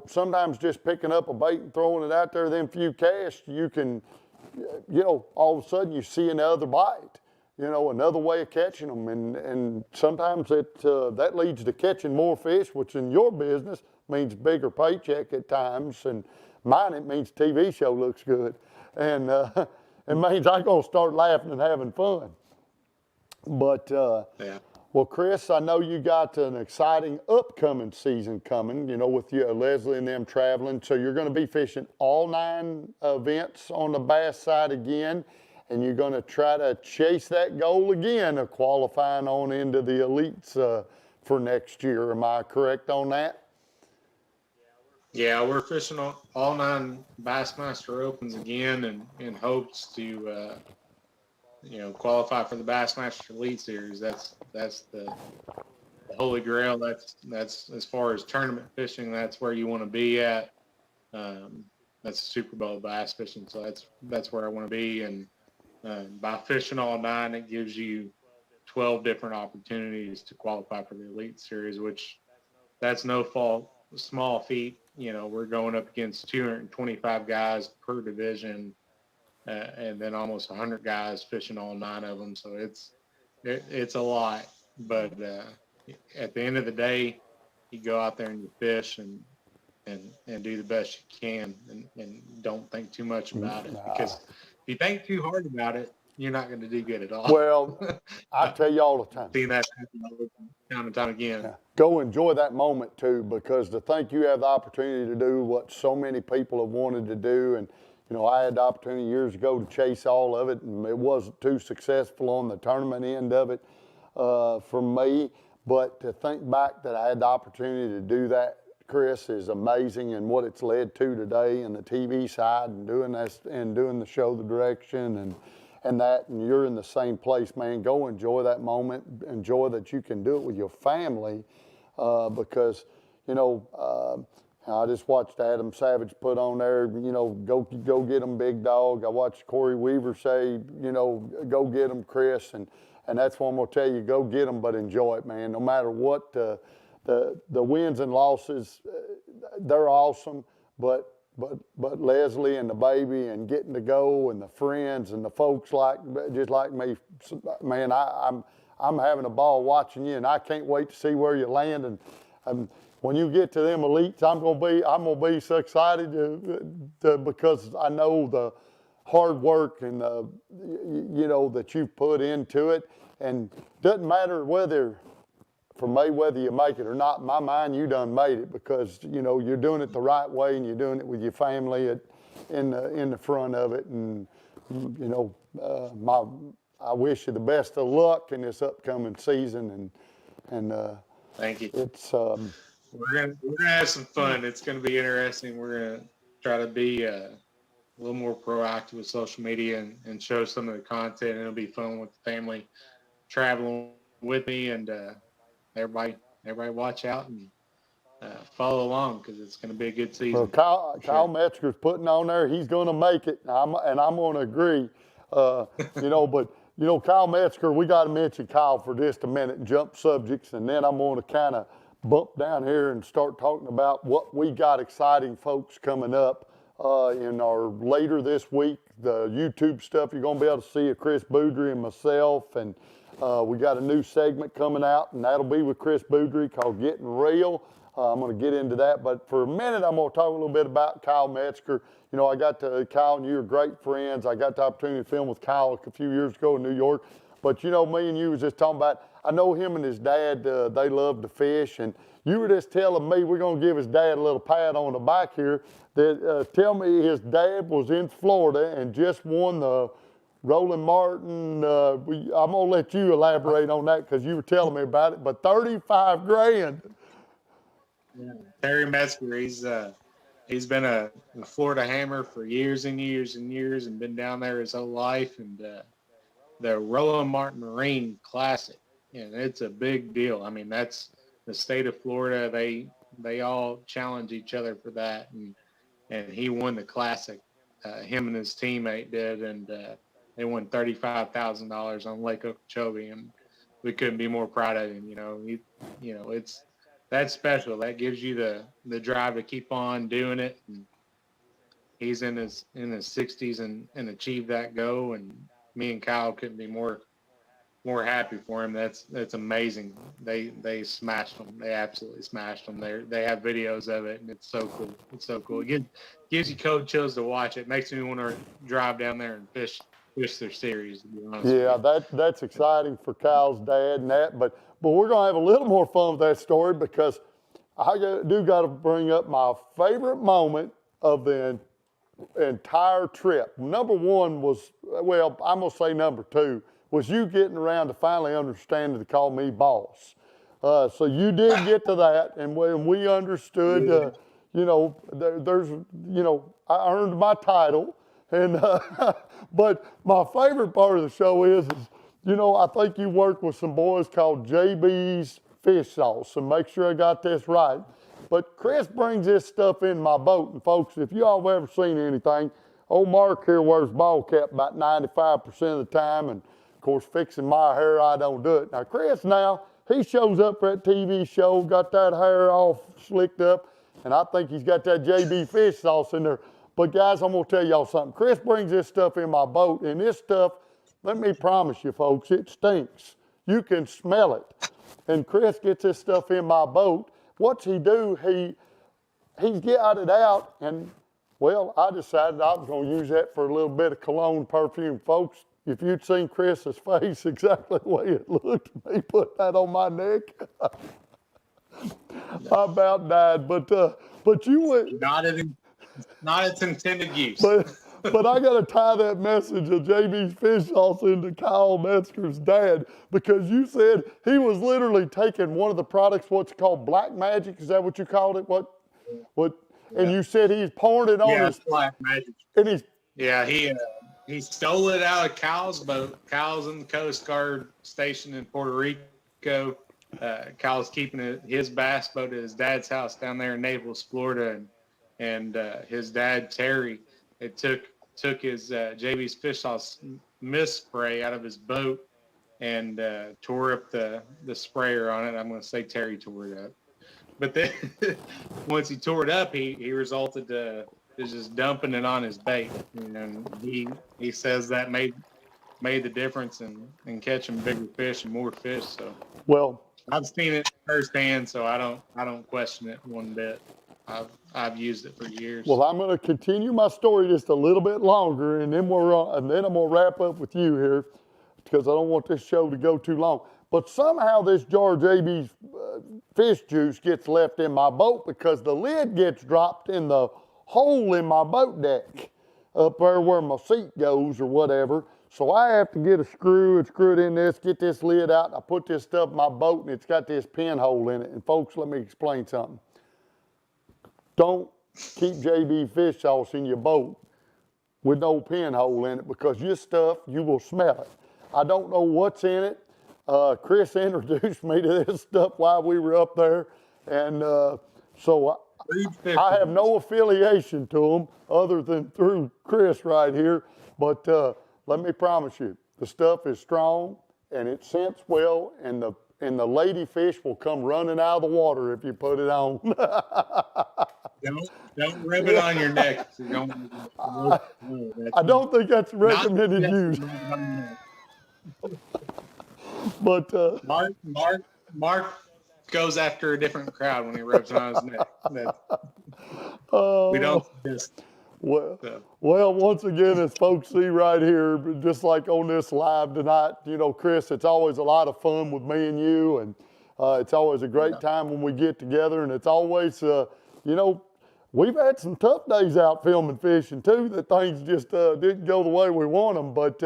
sometimes just picking up a bait and throwing it out there, then few casts, you can, all of a sudden you see another bite, another way of catching them. And sometimes that leads to catching more fish, which in your business means bigger paycheck at times. And mine, it means TV show looks good. And it means I'm going to start laughing and having fun. But, well, Chris, I know you got an exciting upcoming season coming, with you, Leslie and them traveling. So you're going to be fishing all 9 events on the bass side again, and you're going to try to chase that goal again of qualifying on into the elites for next year. Am I correct on that? Yeah, we're fishing all 9 Bassmaster Opens again, and in hopes to qualify for the Bassmaster Elite Series. That's the holy grail. That's as far as tournament fishing, that's where you want to be at. That's Super Bowl bass fishing, so that's where I want to be. And by fishing all 9, it gives you 12 different opportunities to qualify for the Elite Series, which that's no small feat. We're going up against 225 guys per division. And then almost 100 guys fishing all 9 of them. So it's a lot. But at the end of the day, you go out there and you fish and do the best you can, and don't think too much about it. Because if you think too hard about it, you're not going to do good at all. Well, I tell you all the time. Seen that time and time again. Yeah. Go enjoy that moment too, because to think you have the opportunity to do what so many people have wanted to do. And I had the opportunity years ago to chase all of it, and it wasn't too successful on the tournament end of it for me. But to think back that I had the opportunity to do that, Chris, is amazing, and what it's led to today, and the TV side, and doing this, and doing the show, the direction, and that, and you're in the same place, man. Go enjoy that moment. Enjoy that you can do it with your family, because I just watched Adam Savage put on there, go get them, big dog. I watched Corey Weaver say, go get them, Chris. And that's what I'm going to tell you, go get them, but enjoy it, man. No matter what, the wins and losses, they're awesome. But Leslie and the baby and getting to go, and the friends and the folks just like me, man, I'm having a ball watching you, and I can't wait to see where you land. And when you get to them elites, I'm gonna be so excited because I know the hard work and that you've put into it. And doesn't matter whether you make it or not. In my mind, you done made it, because you're doing it the right way, and you're doing it with your family in the front of it. And I wish you the best of luck in this upcoming season. And thank you. It's we're gonna have some fun. It's gonna be interesting. We're gonna try to be a little more proactive with social media and show some of the content. And it'll be fun with the family traveling with me, and everybody watch out and follow along, because it's going to be a good season. Well, Kyle Metzger's putting on there. He's going to make it, and I'm going to agree. But Kyle Metzger, we got to mention Kyle for just a minute and jump subjects, and then I'm going to kind of bump down here and start talking about what we got exciting folks coming up in our later this week. The YouTube stuff you're going to be able to see of Chris Beaudrie and myself, and we got a new segment coming out, and that'll be with Chris Beaudrie called Getting Real. I'm going to get into that, but for a minute, I'm going to talk a little bit about Kyle Metzger. I got to, Kyle and you are great friends. I got the opportunity to film with Kyle a few years ago in New York. But me and you was just talking about, I know him and his dad, they love to fish, and you were just telling me, we're going to give his dad a little pat on the back here, that tell me his dad was in Florida and just won the Roland Martin. I'm going to let you elaborate on that, because you were telling me about it, but 35 grand. Yeah. Terry Metzger, he's been a Florida hammer for years and years and years, and been down there his whole life. And the Rolla Martin Marine Classic, and it's a big deal. I mean, that's the state of Florida. They all challenge each other for that, and he won the Classic. Him and his teammate did, and they won $35,000 on Lake Okeechobee, and we couldn't be more proud of him. That's special. That gives you the drive to keep on doing it. And he's in his 60s and achieved that goal, and me and Kyle couldn't be more happy for him. That's amazing. They smashed them. They absolutely smashed them. They have videos of it, and it's so cool. It's so cool. It gives you cold chills to watch it. Makes me want to drive down there and fish their series, to be honest. Yeah, that's exciting for Kyle's dad and that. But we're gonna have a little more fun with that story, because I do got to bring up my favorite moment of the entire trip. Number one was, well, I'm gonna say number two was you getting around to finally understanding to call me boss. So you did get to that, and when we understood, there's, I earned my title, and but my favorite part of the show is I think you work with some boys called JB's Fish Sauce, and make sure I got this right. But Chris brings this stuff in my boat, and folks, if y'all have ever seen anything, old Mark here wears ball cap about 95% of the time, and of course, fixing my hair, I don't do it. Now, Chris he shows up for that TV show, got that hair all slicked up, and I think he's got that JB Fish Sauce in there. But guys, I'm gonna tell y'all something. Chris brings this stuff in my boat, and this stuff, let me promise you folks, it stinks. You can smell it. And Chris gets this stuff in my boat. What's he do? He's got it out, and well, I decided I was gonna use that for a little bit of cologne perfume. Folks, if you'd seen Chris's face, exactly the way it looked, he put that on my neck. I about died, but you went. Not its intended use. But I got to tie that message of JB's Fish Sauce into Kyle Metzger's dad, because you said he was literally taking one of the products, what's called Black Magic. Is that what you called it? What? And you said he's pouring it on his Black Magic. And he stole it out of Kyle's boat. Kyle's in the Coast Guard station in Puerto Rico. Kyle's keeping his bass boat at his dad's house down there in Naples, Florida, and his dad Terry, it took his JB's Fish Sauce mist spray out of his boat and tore up the sprayer on it. I'm going to say Terry tore it up, but then once he tore it up, he resulted to just dumping it on his bait, and he says that made the difference in catching bigger fish and more fish. So well, I've seen it firsthand, so I don't question it one bit. I've used it for years. Well, I'm going to continue my story just a little bit longer, and then I'm going to wrap up with you here, because I don't want this show to go too long. But somehow this jar of JB's fish juice gets left in my boat, because the lid gets dropped in the hole in my boat deck up there where my seat goes or whatever. So I have to get a screw and screw it in this, get this lid out. I put this stuff in my boat, and it's got this pinhole in it. And folks, let me explain something. Don't keep JB Fish Sauce in your boat with no pinhole in it, because your stuff, you will smell it. I don't know what's in it. Chris introduced me to this stuff while we were up there, and so I have no affiliation to them other than through Chris right here. But let me promise you, the stuff is strong, and it scents well, and the lady fish will come running out of the water if you put it on. Don't rub it on your neck. I don't think that's recommended use. But Mark goes after a different crowd when he rubs it on his neck. We don't just. Well, once again, as folks see right here, just like on this live tonight, Chris, it's always a lot of fun with me and you, and it's always a great time when we get together, and it's always, we've had some tough days out filming fishing too, that things just didn't go the way we want them, but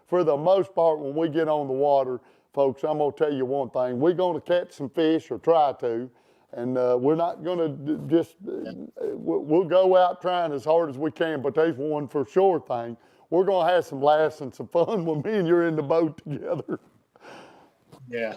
for the most part, when we get on the water, folks, I'm going to tell you one thing, we're going to catch some fish, or try to, And we're not going to just, we'll go out trying as hard as we can, but there's one for sure thing. We're going to have some laughs and some fun when me and you're in the boat together. Yeah.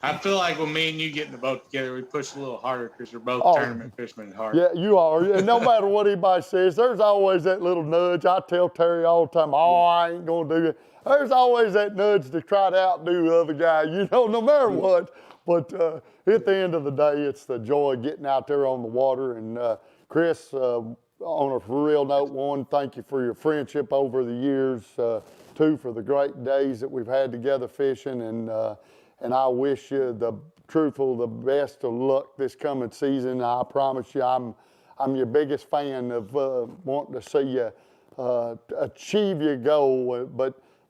I feel like when me and you get in the boat together, we push a little harder because we're both tournament fishermen hard. Yeah, you are. And no matter what anybody says, there's always that little nudge. I tell Terry all the time, oh, I ain't going to do it. There's always that nudge to try to outdo the other guy, no matter what. But at the end of the day, it's the joy of getting out there on the water. And Chris, on a real note, one, thank you for your friendship over the years. Two, for the great days that we've had together fishing. And I wish you the best of luck this coming season. I promise you, I'm your biggest fan of wanting to see you achieve your goal.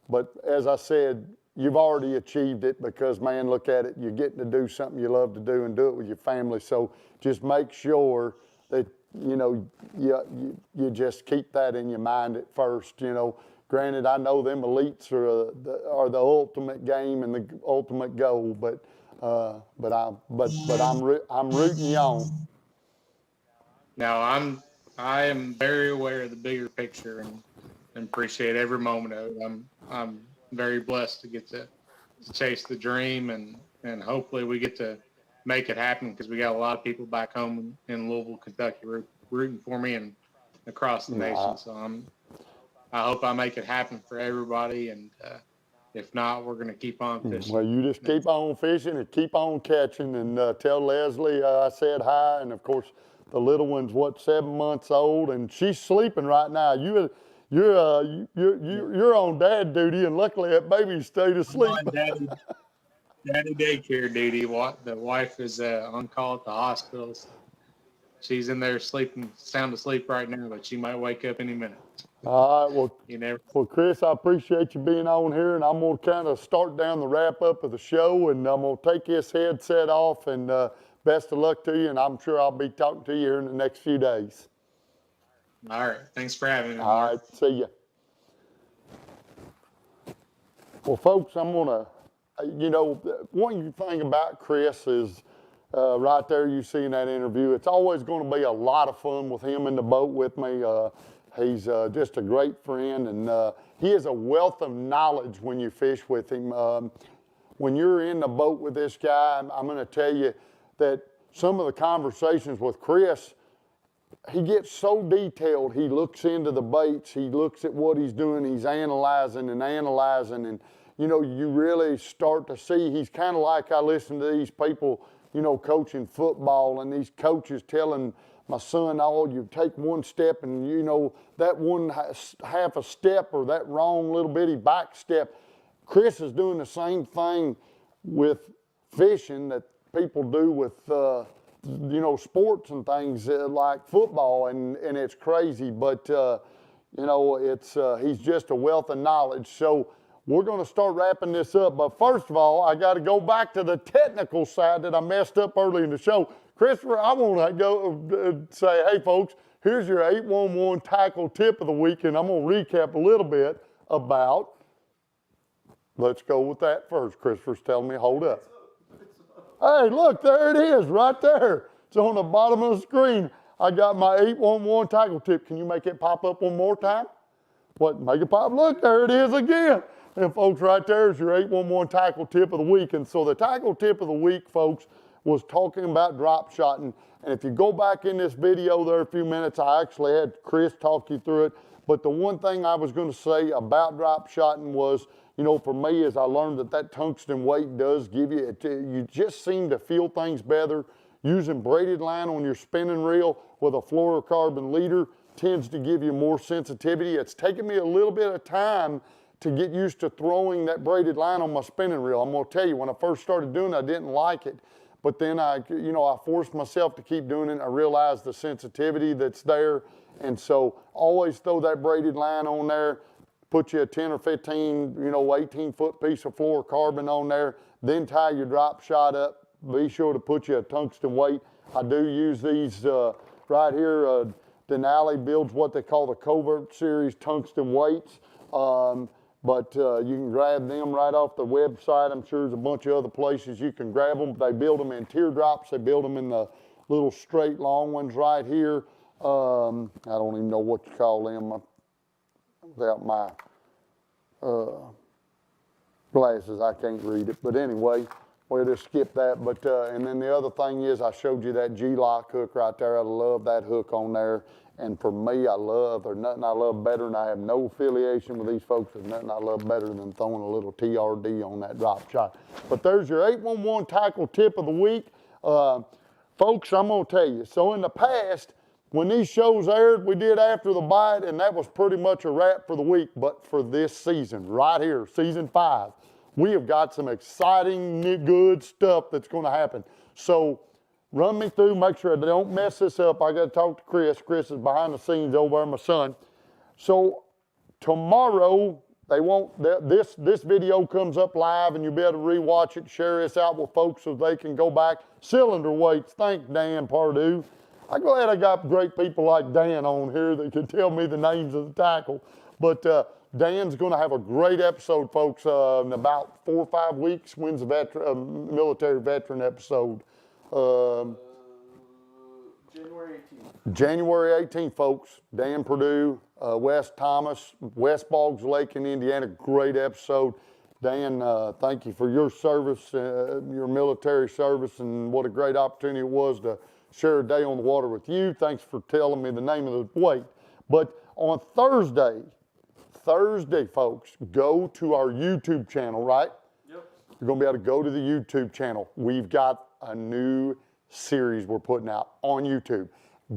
But as I said, you've already achieved it because, man, look at it. You're getting to do something you love to do and do it with your family. So just make sure that, you just keep that in your mind at first, Granted, I know them elites are the ultimate game and the ultimate goal, but I'm rooting you on. Now I am very aware of the bigger picture and appreciate every moment of it. I'm very blessed to get to chase the dream and hopefully we get to make it happen because we got a lot of people back home in Louisville, Kentucky rooting for me and across the nation. So I hope I make it happen for everybody, and if not, we're going to keep on fishing. Well, you just keep on fishing and keep on catching, and tell Leslie I said hi. And of course, the little one's 7 months old, and she's sleeping right now. You're on dad duty, and luckily that baby stayed asleep. Daddy daycare duty. The wife is on call at the hospital. So she's in there sleeping, sound asleep right now, but she might wake up any minute. All right, well, Chris, I appreciate you being on here, and I'm going to kind of start down the wrap-up of the show, and I'm going to take this headset off, and best of luck to you, and I'm sure I'll be talking to you here in the next few days. All right, thanks for having me. All right, see ya. Well, folks, I'm going to, one thing about Chris is right there you see in that interview, it's always going to be a lot of fun with him in the boat with me. He's just a great friend, and he is a wealth of knowledge when you fish with him. When you're in the boat with this guy, I'm going to tell you that some of the conversations with Chris, he gets so detailed. He looks into the baits. He looks at what he's doing. He's analyzing. And you really start to see, he's kind of like I listen to these people, coaching football, and these coaches telling my son, you take one step and that one half a step or that wrong little bitty back step. Chris is doing the same thing with fishing that people do with, sports and things like football, and it's crazy, but, he's just a wealth of knowledge. So we're going to start wrapping this up, but first of all, I got to go back to the technical side that I messed up early in the show. Christopher, I want to go say, hey, folks, here's your 811 tackle tip of the week, and I'm going to recap a little bit about, let's go with that first. Christopher's telling me, hold up. Hey, look, there it is, right there. It's on the bottom of the screen. I got my 811 tackle tip. Can you make it pop up one more time? What, make it pop? Look, there it is again. And folks, right there is your 811 tackle tip of the week. And so the tackle tip of the week, folks, was talking about drop shotting. And if you go back in this video there a few minutes, I actually had Chris talk you through it. But the one thing I was going to say about drop shotting was, for me, as I learned that tungsten weight does give you, you just seem to feel things better. Using braided line on your spinning reel with a fluorocarbon leader tends to give you more sensitivity. It's taken me a little bit of time to get used to throwing that braided line on my spinning reel. I'm going to tell you, when I first started doing it, I didn't like it. But then I forced myself to keep doing it. I realized the sensitivity that's there. And so always throw that braided line on there, put you a 10 or 15, 18-foot piece of fluorocarbon on there, then tie your drop shot up. Be sure to put you a tungsten weight. I do use these right here. Denali builds what they call the Covert Series tungsten weights. But you can grab them right off the website. I'm sure there's a bunch of other places you can grab them. They build them in teardrops. They build them in the little straight long ones right here. I don't even know what you call them without my glasses. I can't read it. But anyway, we'll just skip that. But and then the other thing is I showed you that G-lock hook right there. I love that hook on there. And for me, there's nothing I love better, and I have no affiliation with these folks. There's nothing I love better than throwing a little TRD on that drop shot. But there's your 811 tackle tip of the week. Folks, I'm going to tell you, so in the past, when these shows aired, we did After the Bite, and that was pretty much a wrap for the week. But for this season, right here, season 5, we have got some exciting, good stuff that's going to happen. So run me through, make sure I don't mess this up. I got to talk to Chris. Chris is behind the scenes over there, my son. So tomorrow, this video comes up live, and you'll be able to rewatch it, share this out with folks so they can go back. Cylinder weights, thank Dan Pardue. I'm glad I got great people like Dan on here that can tell me the names of the tackle. But Dan's going to have a great episode, folks, in about 4 or 5 weeks. When's the military veteran episode? January 18th. January 18th, folks. Dan Pardue, Wes Thomas, West Boggs Lake in Indiana. Great episode. Dan, thank you for your service, your military service, and what a great opportunity it was to share a day on the water with you. Thanks for telling me the name of the weight. But on Thursday, folks, go to our YouTube channel, right? Yep. You're going to be able to go to the YouTube channel. We've got a new series we're putting out on YouTube.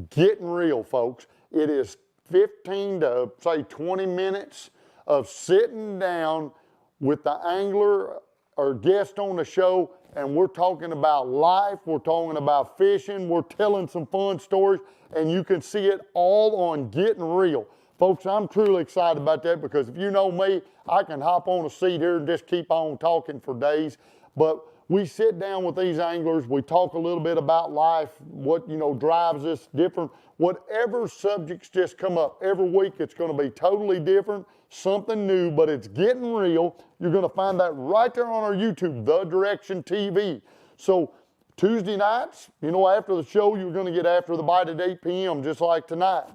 Getting real, folks. It is 15 to, say, 20 minutes of sitting down with the angler or guest on the show, and we're talking about life, we're talking about fishing, we're telling some fun stories, and you can see it all on Getting Real. Folks, I'm truly excited about that because if you know me, I can hop on a seat here and just keep on talking for days. But we sit down with these anglers, we talk a little bit about life, what, drives us different, whatever subjects just come up. Every week it's going to be totally different, something new, but it's getting real. You're going to find that right there on our YouTube, The Direction TV. So Tuesday nights, after the show, you're going to get After the Bite at 8 p.m., just like tonight.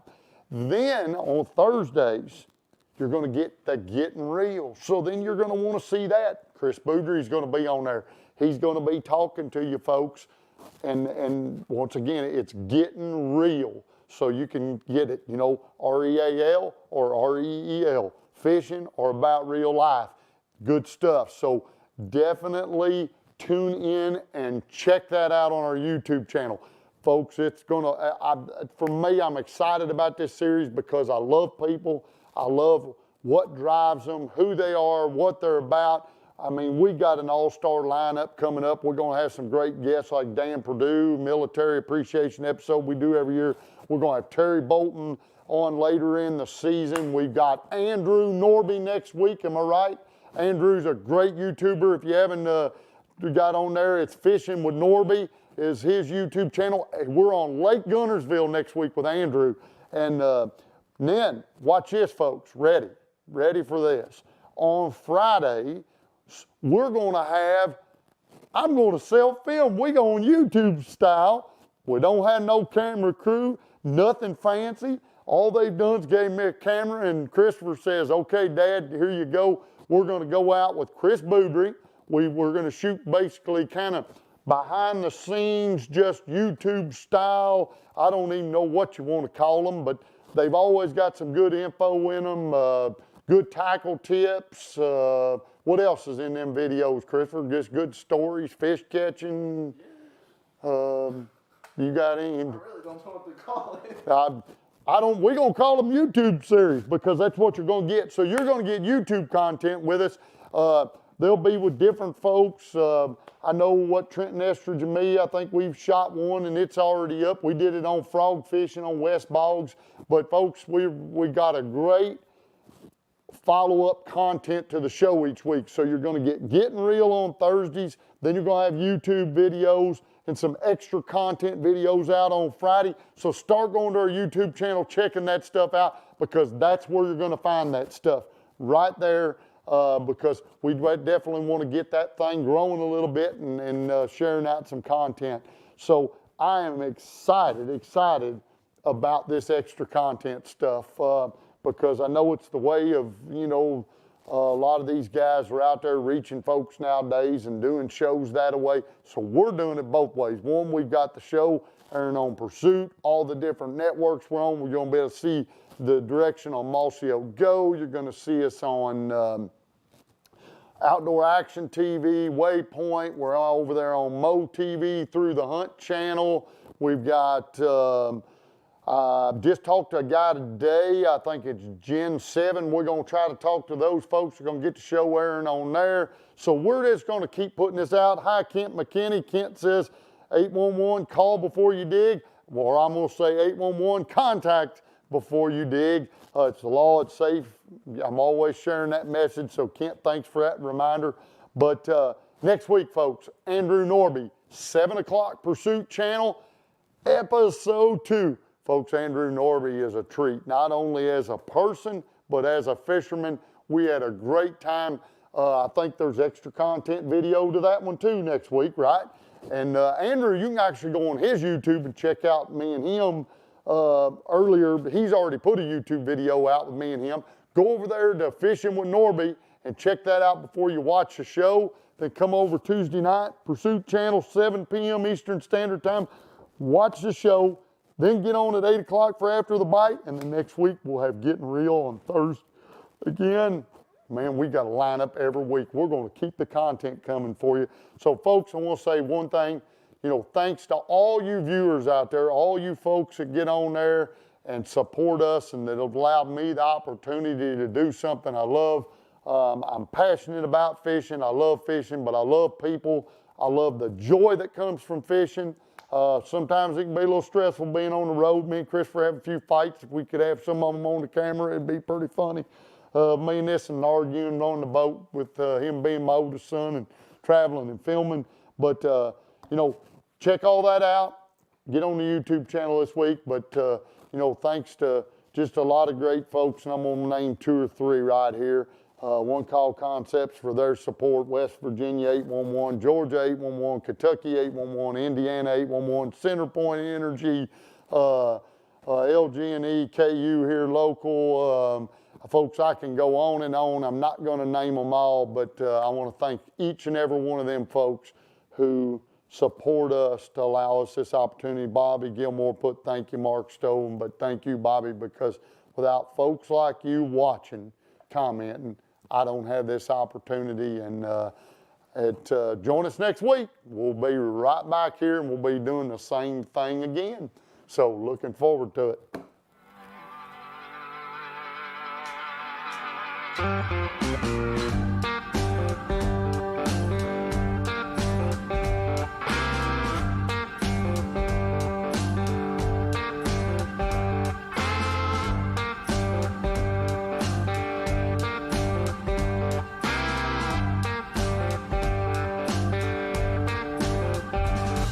Then on Thursdays, you're going to get the Getting Real. So then you're going to want to see that. Chris Beaudrie is going to be on there. He's going to be talking to you folks. And once again, it's Getting Real. So you can get it, R-E-A-L or R-E-E-L. Fishing or about real life. Good stuff. So definitely tune in and check that out on our YouTube channel. Folks, it's going to, for me, I'm excited about this series because I love people. I love what drives them, who they are, what they're about. I mean, we got an all-star lineup coming up. We're going to have some great guests like Dan Pardue, Military Appreciation episode we do every year. We're going to have Terry Bolton on later in the season. We've got Andrew Norby next week, am I right? Andrew's a great YouTuber. If you haven't got on there, it's Fishing with Norby is his YouTube channel. We're on Lake Gunnersville next week with Andrew. And then, watch this, folks. Ready for this. On Friday, we're going to I'm going to self-film. We go on YouTube style. We don't have no camera crew, nothing fancy. All they've done is gave me a camera, and Christopher says, okay, Dad, here you go. We're going to go out with Chris Beaudrie. We're going to shoot basically kind of behind the scenes, just YouTube style. I don't even know what you want to call them, but they've always got some good info in them, good tackle tips. What else is in them videos, Christopher? Just good stories, fish catching. You got any? I really don't know what to call it. We're going to call them YouTube series because that's what you're going to get. So you're going to get YouTube content with us. They'll be with different folks. I know what Trenton Estridge and me, I think we've shot one and it's already up. We did it on frog fishing on West Boggs. But folks, we got a great follow-up content to the show each week. So you're going to get Getting Real on Thursdays. Then you're going to have YouTube videos and some extra content videos out on Friday. So start going to our YouTube channel, checking that stuff out because that's where you're going to find that stuff. Right there. because we definitely want to get that thing growing a little bit and sharing out some content. So I am excited about this extra content stuff because I know it's the way of, a lot of these guys are out there reaching folks nowadays and doing shows that way. So we're doing it both ways. One, we've got the show airing on Pursuit, all the different networks we're on. We're going to be able to see the direction on Mossio Go. You're going to see us on Outdoor Action TV, Waypoint. We're all over there on Mo TV through the Hunt channel. We've got, just talked to a guy today. I think it's Gen 7. We're going to try to talk to those folks. We're going to get the show airing on there. So we're just going to keep putting this out. Hi, Kent McKinney. Kent says 811, call before you dig. Or I'm going to say 811, contact before you dig. It's the law, it's safe. I'm always sharing that message. So Kent, thanks for that reminder. But next week, folks, Andrew Norby, 7 o'clock Pursuit channel, episode 2. Folks, Andrew Norby is a treat, not only as a person, but as a fisherman. We had a great time. I think there's extra content video to that one too next week, right? And Andrew, you can actually go on his YouTube and check out me and him earlier. He's already put a YouTube video out with me and him. Go over there to Fishing with Norby and check that out before you watch the show. Then come over Tuesday night, Pursuit channel, 7 p.m. Eastern Standard Time. Watch the show. Then get on at 8 o'clock for After the Bite, and then next week we'll have Getting Real on Thursday. Again, man, we got a lineup every week. We're going to keep the content coming for you. So, folks, I want to say one thing. Thanks to all you viewers out there, all you folks that get on there and support us and that have allowed me the opportunity to do something I love. I'm passionate about fishing. I love fishing, but I love people. I love the joy that comes from fishing. Sometimes it can be a little stressful being on the road. Me and Christopher have a few fights. If we could have some of them on the camera, it'd be pretty funny. Me and this and arguing on the boat with him being my oldest son and traveling and filming. But, check all that out. Get on the YouTube channel this week. But, thanks to just a lot of great folks, and I'm going to name 2 or 3 right here. One Call Concepts for their support, West Virginia 811, Georgia 811, Kentucky 811, Indiana 811, Centerpoint Energy, LG&E, KU here local. Folks, I can go on and on. I'm not going to name them all, but I want to thank each and every one of them folks who support us to allow us this opportunity. Bobby Gilmore put thank you, Mark Stone, but thank you, Bobby, because without folks like you watching, commenting, I don't have this opportunity. And join us next week. We'll be right back here and we'll be doing the same thing again. So looking forward to it.